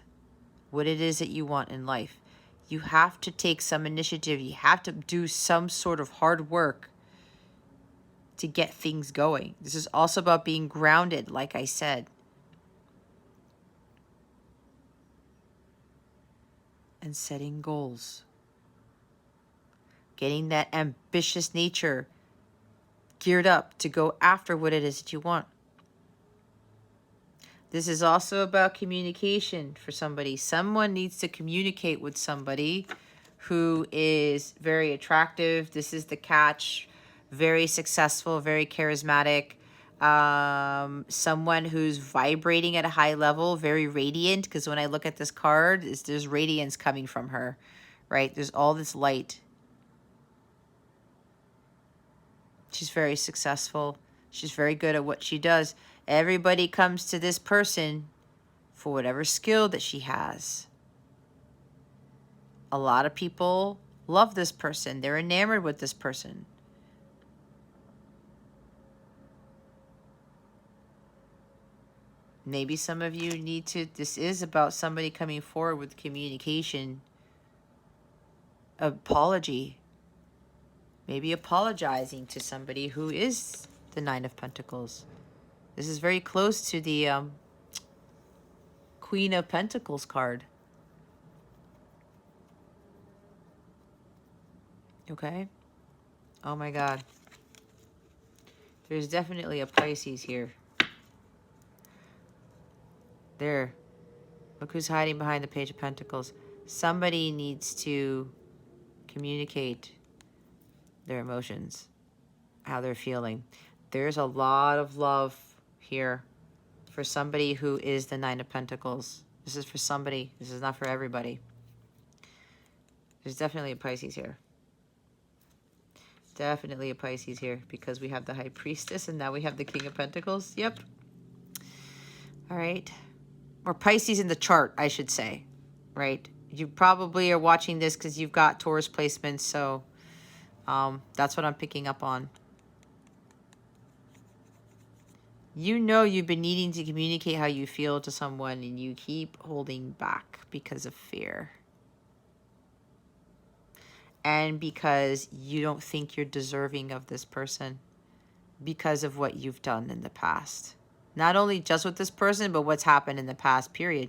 what it is that you want in life. You have to take some initiative. You have to do some sort of hard work to get things going. This is also about being grounded, like I said. And setting goals. Getting that ambitious nature geared up to go after what it is that you want. This is also about communication for somebody. Someone needs to communicate with somebody who is very attractive. This is the catch. Very successful, very charismatic. Someone who's vibrating at a high level, very radiant. Because when I look at this card, there's radiance coming from her, right? There's all this light. She's very successful. She's very good at what she does. Everybody comes to this person for whatever skill that she has. A lot of people love this person. They're enamored with this person. Maybe some of you need to, this is about somebody coming forward with communication, apology, maybe apologizing to somebody who is the Nine of Pentacles. This is very close to the Queen of Pentacles card. Okay? Oh my God. There's definitely a Pisces here. There. Look who's hiding behind the Page of Pentacles. Somebody needs to communicate their emotions, how they're feeling. There's a lot of love here for somebody who is the Nine of Pentacles. This is for somebody. This is not for everybody. There's definitely a Pisces here. Definitely a Pisces here because we have the High Priestess and now we have the King of Pentacles. Yep. All right. Or Pisces in the chart, I should say. Right? You probably are watching this because you've got Taurus placements, so that's what I'm picking up on. You know you've been needing to communicate how you feel to someone and you keep holding back because of fear. And because you don't think you're deserving of this person because of what you've done in the past. Not only just with this person, but what's happened in the past, period.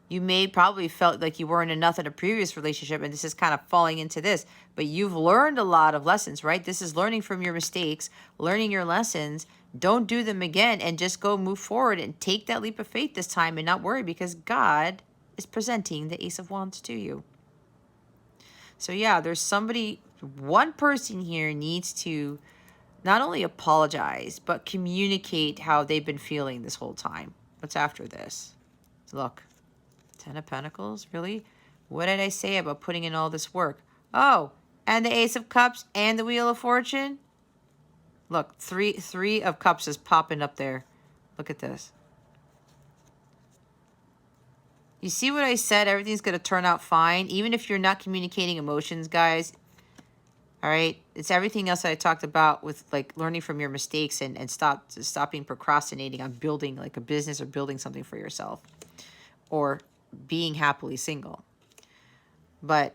You may probably felt like you weren't enough in a previous relationship, and this is kind of falling into this. But you've learned a lot of lessons, right? This is learning from your mistakes, learning your lessons. Don't do them again, and just go move forward and take that leap of faith this time and not worry because God is presenting the Ace of Wands to you. So yeah, there's somebody, one person here needs to not only apologize, but communicate how they've been feeling this whole time. What's after this? Look, Ten of Pentacles, really? What did I say about putting in all this work? Oh, and the Ace of Cups and the Wheel of Fortune? Look, three of Cups is popping up there. Look at this. You see what I said? Everything's going to turn out fine. Even if you're not communicating emotions, guys. All right? It's everything else that I talked about with like learning from your mistakes and stopping procrastinating on building like a business or building something for yourself. Or being happily single. But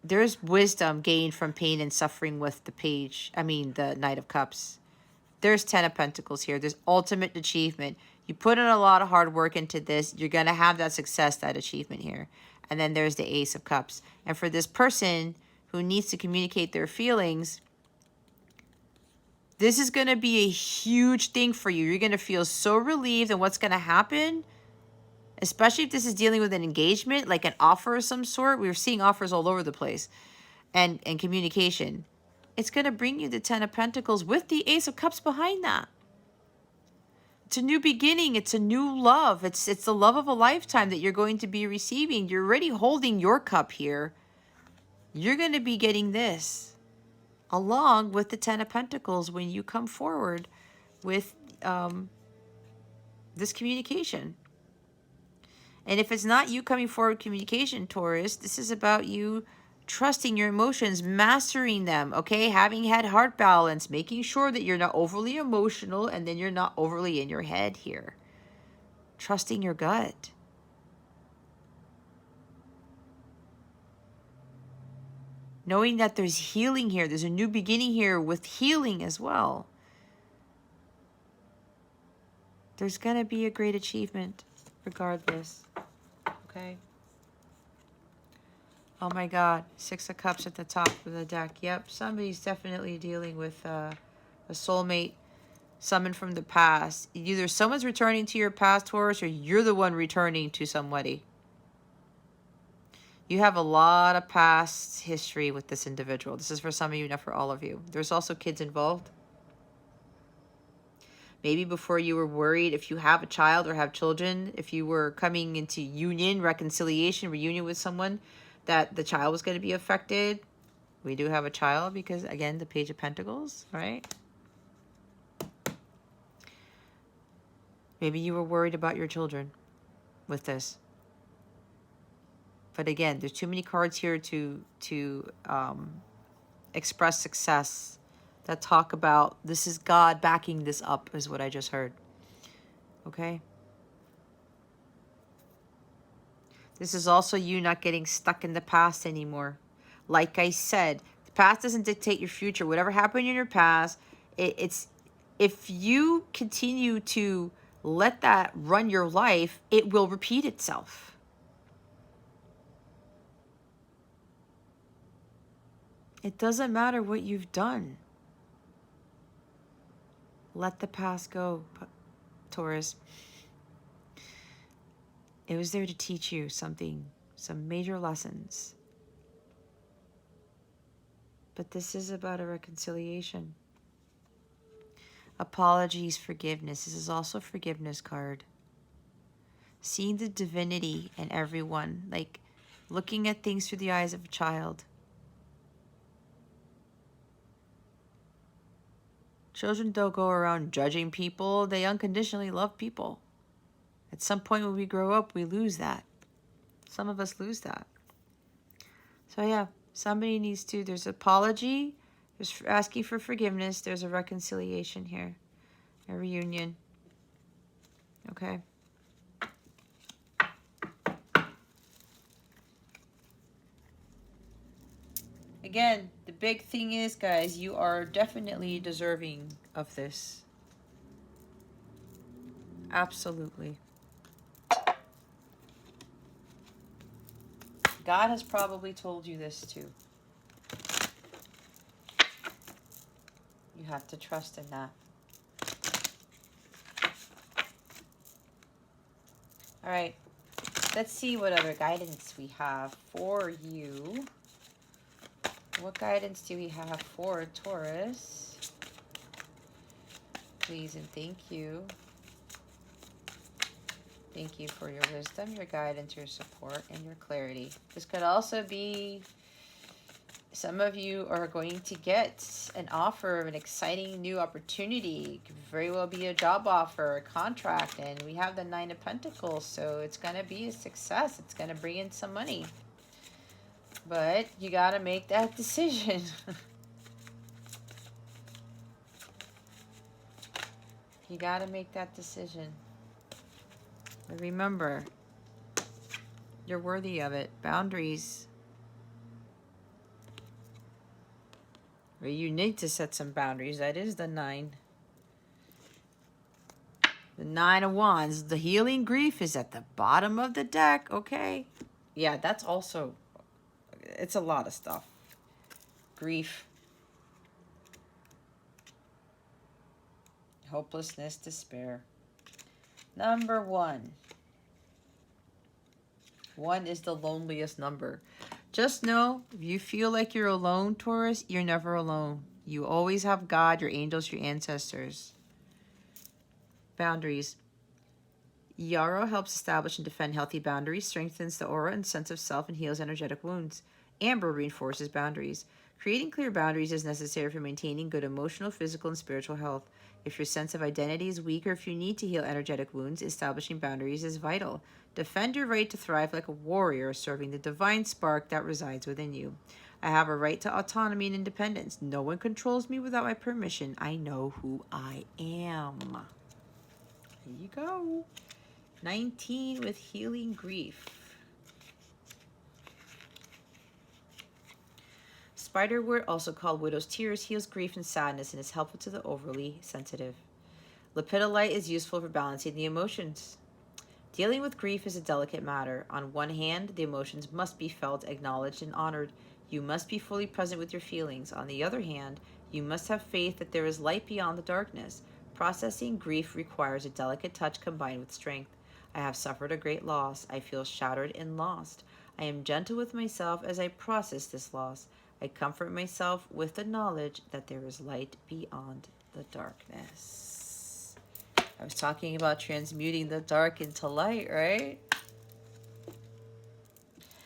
there's wisdom gained from pain and suffering with the Knight of Cups. There's Ten of Pentacles here. There's ultimate achievement. You put in a lot of hard work into this. You're going to have that success, that achievement here. And then there's the Ace of Cups. And for this person who needs to communicate their feelings, this is going to be a huge thing for you. You're going to feel so relieved. And what's going to happen, especially if this is dealing with an engagement, like an offer of some sort. We're seeing offers all over the place. And communication. It's going to bring you the Ten of Pentacles with the Ace of Cups behind that. It's a new beginning. It's a new love. It's the love of a lifetime that you're going to be receiving. You're already holding your cup here. You're going to be getting this along with the Ten of Pentacles when you come forward with this communication. And if it's not you coming forward with communication, Taurus, this is about you trusting your emotions, mastering them, okay? Having had heart balance, making sure that you're not overly emotional and then you're not overly in your head here. Trusting your gut. Knowing that there's healing here. There's a new beginning here with healing as well. There's going to be a great achievement regardless. Okay. Oh my God. 6 of Cups at the top of the deck. Yep. Somebody's definitely dealing with a soulmate summoned from the past. Either someone's returning to your past, Taurus, or you're the one returning to somebody. You have a lot of past history with this individual. This is for some of you, not for all of you. There's also kids involved. Maybe before you were worried if you have a child or have children, if you were coming into union, reconciliation, reunion with someone, that the child was going to be affected. We do have a child because, again, the Page of Pentacles, right? Maybe you were worried about your children with this. But again, there's too many cards here to express success that talk about this is God backing this up, is what I just heard. Okay? This is also you not getting stuck in the past anymore. Like I said, the past doesn't dictate your future. Whatever happened in your past, it's if you continue to let that run your life, it will repeat itself. It doesn't matter what you've done. Let the past go, Taurus. It was there to teach you something, some major lessons. But this is about a reconciliation. Apologies, forgiveness. This is also a forgiveness card. Seeing the divinity in everyone, like looking at things through the eyes of a child. Children don't go around judging people. They unconditionally love people. At some point when we grow up, we lose that. Some of us lose that. So yeah, somebody needs to, there's apology, there's asking for forgiveness, there's a reconciliation here, a reunion. Okay. Again, the big thing is, guys, you are definitely deserving of this. Absolutely. God has probably told you this too. You have to trust in that. All right. Let's see what other guidance we have for you. What guidance do we have for Taurus? Please and thank you. Thank you for your wisdom, your guidance, your support, and your clarity. This could also be some of you are going to get an offer of an exciting new opportunity. It could very well be a job offer, a contract, and we have the 9 of Pentacles, so it's going to be a success. It's going to bring in some money. But you got to make that decision. You got to make that decision. But remember, you're worthy of it. Boundaries. Well, you need to set some boundaries. That is the 9. The 9 of Wands. The healing grief is at the bottom of the deck. Okay. Yeah, that's also, it's a lot of stuff. Grief. Hopelessness, despair. Number 1. 1 is the loneliest number. Just know, if you feel like you're alone, Taurus, you're never alone. You always have God, your angels, your ancestors. Boundaries. Yarrow helps establish and defend healthy boundaries, strengthens the aura and sense of self, and heals energetic wounds. Amber reinforces boundaries. Creating clear boundaries is necessary for maintaining good emotional, physical, and spiritual health. If your sense of identity is weak or if you need to heal energetic wounds, establishing boundaries is vital. Defend your right to thrive like a warrior, serving the divine spark that resides within you. I have a right to autonomy and independence. No one controls me without my permission. I know who I am. There you go. 19 with healing grief. Spiderwort, also called widow's tears, heals grief and sadness and is helpful to the overly sensitive. Lepidolite is useful for balancing the emotions. Dealing with grief is a delicate matter. On one hand, the emotions must be felt, acknowledged, and honored. You must be fully present with your feelings. On the other hand, you must have faith that there is light beyond the darkness. Processing grief requires a delicate touch combined with strength. I have suffered a great loss. I feel shattered and lost. I am gentle with myself as I process this loss. I comfort myself with the knowledge that there is light beyond the darkness. I was talking about transmuting the dark into light, right?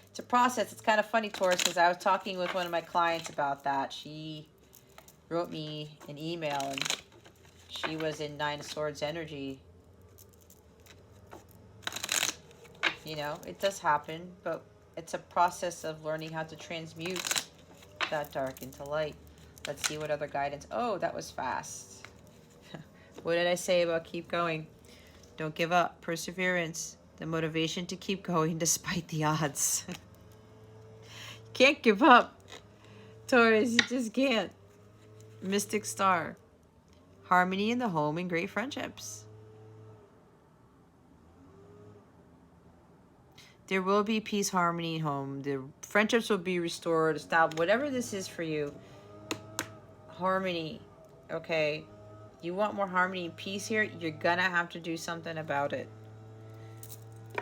It's a process. It's kind of funny, Taurus, because I was talking with one of my clients about that. She wrote me an email, and she was in Nine of Swords energy. You know, it does happen, but it's a process of learning how to transmute that dark into light. Let's see what other guidance. Oh, that was fast. What did I say about keep going? Don't give up. Perseverance. The motivation to keep going despite the odds. You can't give up, Taurus. You just can't. Mystic Star. Harmony in the home and great friendships. There will be peace, harmony, home. The friendships will be restored. Stop. Whatever this is for you. Harmony. Okay. You want more harmony and peace here, you're gonna have to do something about it.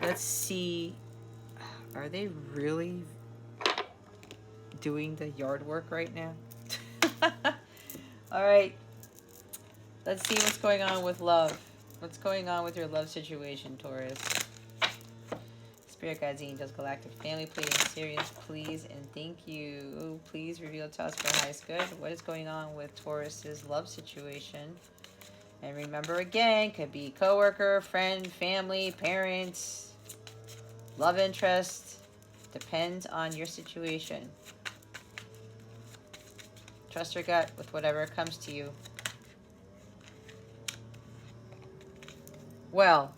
Let's see. Are they really doing the yard work right now? All right. Let's see what's going on with love. What's going on with your love situation, Taurus? Spirit Guides, Angels, Galactic Family, please, Sirius, please, and thank you. Please reveal to us for the highest good. What is going on with Taurus's love situation? And remember again, could be coworker, friend, family, parents, love interest. Depends on your situation. Trust your gut with whatever comes to you. Well.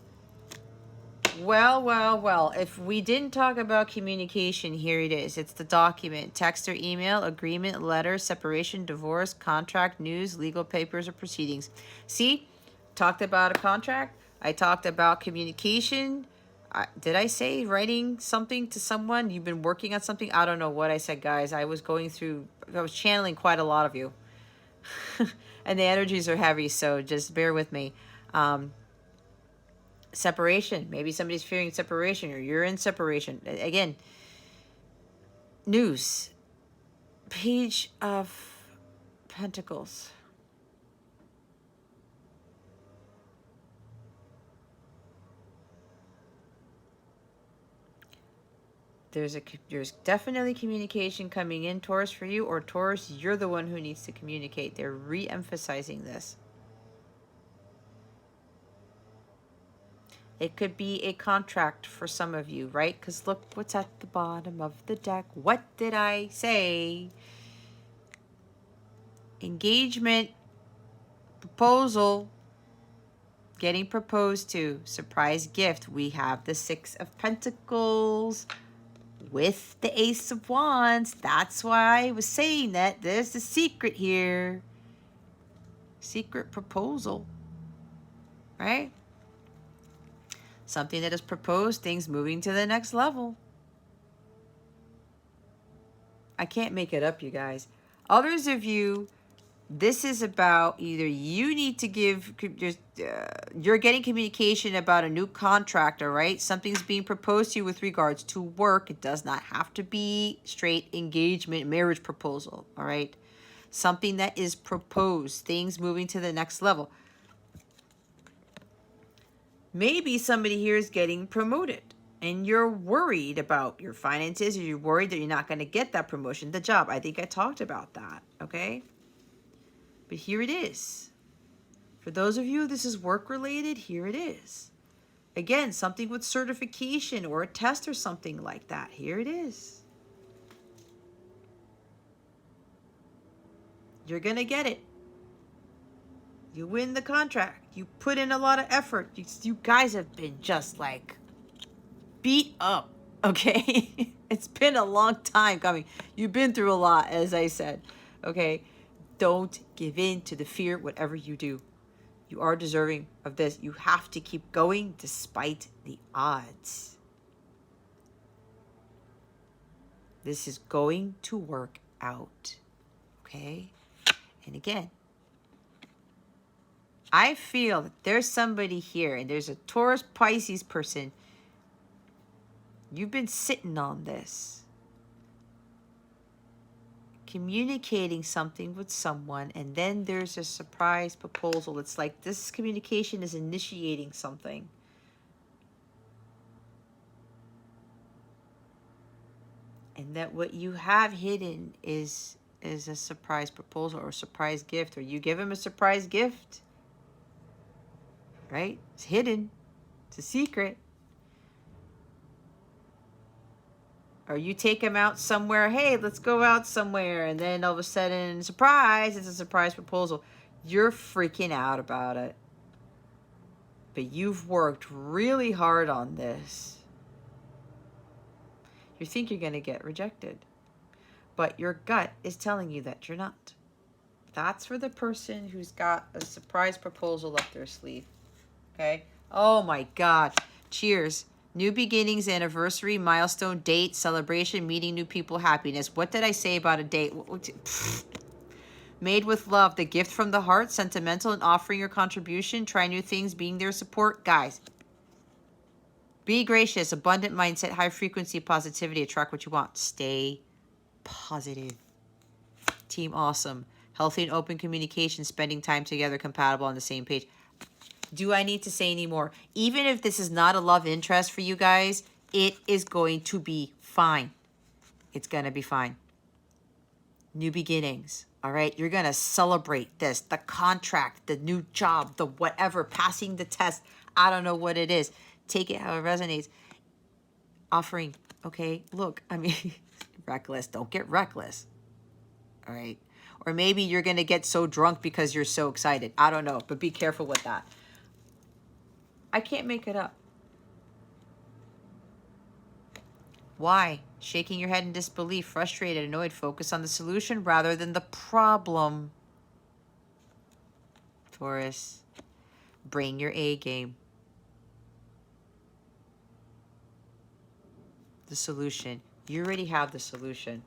If we didn't talk about communication, here it is. It's the document. Text or email, agreement, letter, separation, divorce, contract, news, legal papers, or proceedings. See? Talked about a contract. I talked about communication. Did I say writing something to someone? You've been working on something? I don't know what I said, guys. I was channeling quite a lot of you. And the energies are heavy, so just bear with me. Separation. Maybe somebody's fearing separation, or you're in separation. Again, news. Page of Pentacles. There's definitely communication coming in, Taurus, for you, or Taurus, you're the one who needs to communicate. They're re-emphasizing this. It could be a contract for some of you, right? Because look what's at the bottom of the deck. What did I say? Engagement, proposal, getting proposed to, surprise gift. We have the Six of Pentacles with the Ace of Wands. That's why I was saying that there's a secret here. Secret proposal, right? Something that is proposed, things moving to the next level. I can't make it up, you guys. Others of you, this is about either you need to give, you're getting communication about a new contract, all right? Something's being proposed to you with regards to work. It does not have to be straight engagement, marriage proposal, all right? Something that is proposed, things moving to the next level. Maybe somebody here is getting promoted and you're worried about your finances, or you're worried that you're not going to get that promotion, the job. I think I talked about that, okay? But here it is. For those of you, this is work-related, here it is. Again, something with certification or a test or something like that. Here it is. You're going to get it. You win the contract. You put in a lot of effort. You guys have been just like beat up. Okay? It's been a long time coming. You've been through a lot, as I said. Okay? Don't give in to the fear, whatever you do. You are deserving of this. You have to keep going despite the odds. This is going to work out. Okay? And again, I feel that there's somebody here, and there's a Taurus Pisces person. You've been sitting on this, communicating something with someone, and then there's a surprise proposal. It's like this communication is initiating something. And that what you have hidden is a surprise proposal or a surprise gift, or you give him a surprise gift. Right? It's hidden. It's a secret. Or you take him out somewhere, hey, let's go out somewhere, and then all of a sudden, surprise, it's a surprise proposal. You're freaking out about it. But you've worked really hard on this. You think you're going to get rejected. But your gut is telling you that you're not. That's for the person who's got a surprise proposal up their sleeve. Okay? Oh my God. Cheers. New beginnings, anniversary, milestone, date, celebration, meeting new people, happiness. What did I say about a date? Made with love, the gift from the heart, sentimental, and offering your contribution. Try new things, being their support. Guys, be gracious, abundant mindset, high frequency, positivity. Attract what you want. Stay positive. Team awesome. Healthy and open communication, spending time together, compatible on the same page. Do I need to say any more? Even if this is not a love interest for you guys, it is going to be fine. It's going to be fine. New beginnings. All right. You're going to celebrate this, the contract, the new job, the whatever, passing the test. I don't know what it is. Take it how it resonates. Offering. Okay. Look, I mean, reckless. Don't get reckless. All right. Or maybe you're going to get so drunk because you're so excited. I don't know, but be careful with that. I can't make it up. Why? Shaking your head in disbelief, frustrated, annoyed. Focus on the solution rather than the problem. Taurus, bring your A game. The solution. You already have the solution.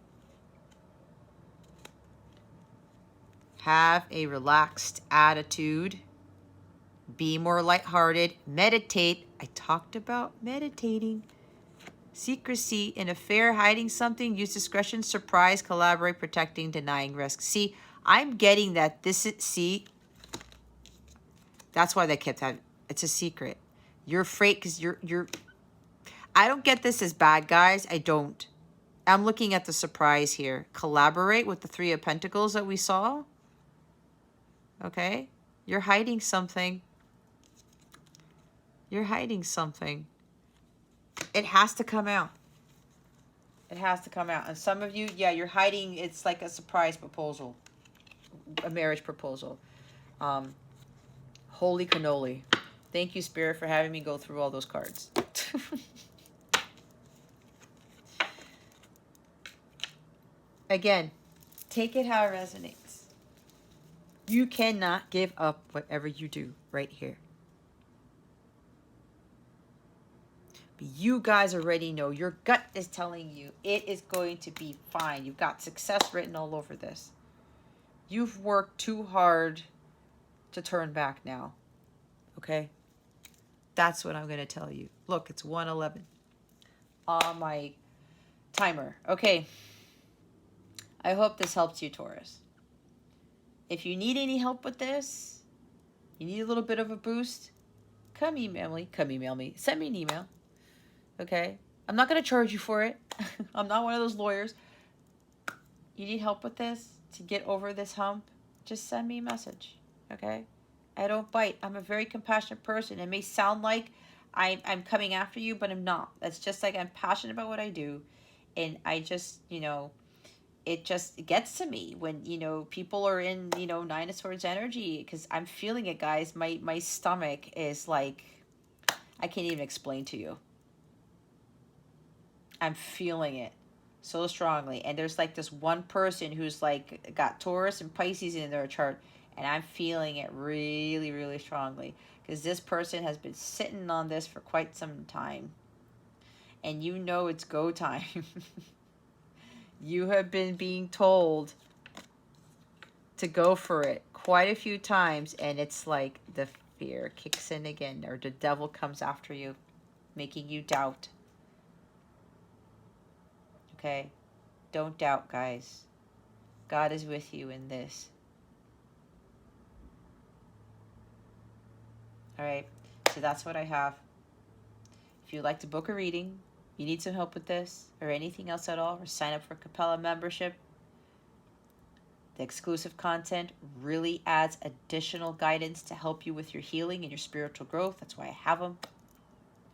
Have a relaxed attitude. Be more lighthearted. Meditate. I talked about meditating. Secrecy, an affair, hiding something, use discretion, surprise, collaborate, protecting, denying risk. See, I'm getting that this is, see, that's why they kept having, it's a secret. You're afraid because I don't get this as bad, guys. I don't. I'm looking at the surprise here. Collaborate with the Three of Pentacles that we saw. Okay? You're hiding something. You're hiding something. It has to come out. It has to come out. And some of you, yeah, you're hiding. It's like a surprise proposal. A marriage proposal. Holy cannoli. Thank you, Spirit, for having me go through all those cards. Again, take it how it resonates. You cannot give up whatever you do right here. But you guys already know. Your gut is telling you it is going to be fine. You've got success written all over this. You've worked too hard to turn back now. Okay? That's what I'm going to tell you. Look, it's 1:11 on my timer. Okay. I hope this helps you, Taurus. If you need any help with this, you need a little bit of a boost, come email me. Send me an email. Okay? I'm not going to charge you for it. I'm not one of those lawyers. You need help with this to get over this hump? Just send me a message. Okay? I don't bite. I'm a very compassionate person. It may sound like I'm coming after you, but I'm not. That's just like I'm passionate about what I do. And I just, it just gets to me when, people are in, Nine of Swords energy, because I'm feeling it, guys. My stomach is like, I can't even explain to you. I'm feeling it so strongly. And there's like this one person who's like got Taurus and Pisces in their chart, and I'm feeling it really, really strongly because this person has been sitting on this for quite some time. And you know it's go time. You have been being told to go for it quite a few times, and it's like the fear kicks in again, or the devil comes after you, making you doubt. Okay? Don't doubt, guys. God is with you in this. All right? So that's what I have. If you'd like to book a reading, you need some help with this, or anything else at all, or sign up for Capella membership, the exclusive content really adds additional guidance to help you with your healing and your spiritual growth. That's why I have them.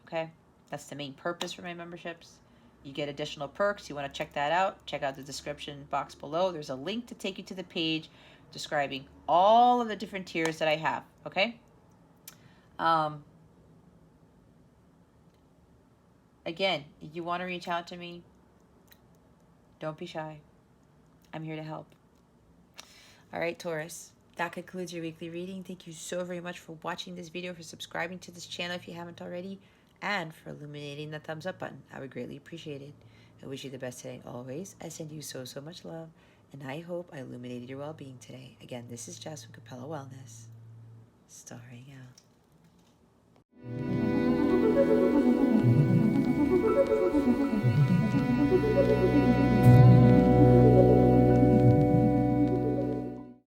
Okay? That's the main purpose for my memberships. You get additional perks. You want to check that out, check out the description box below. There's a link to take you to the page describing all of the different tiers that I have. Okay? Again, if you want to reach out to me, don't be shy. I'm here to help. All right, Taurus. That concludes your weekly reading. Thank you so very much for watching this video, for subscribing to this channel if you haven't already, and for illuminating the thumbs up button. I would greatly appreciate it. I wish you the best today always. I send you so, so much love, and I hope I illuminated your well-being today. Again, this is Jess from Capella Wellness, starring out.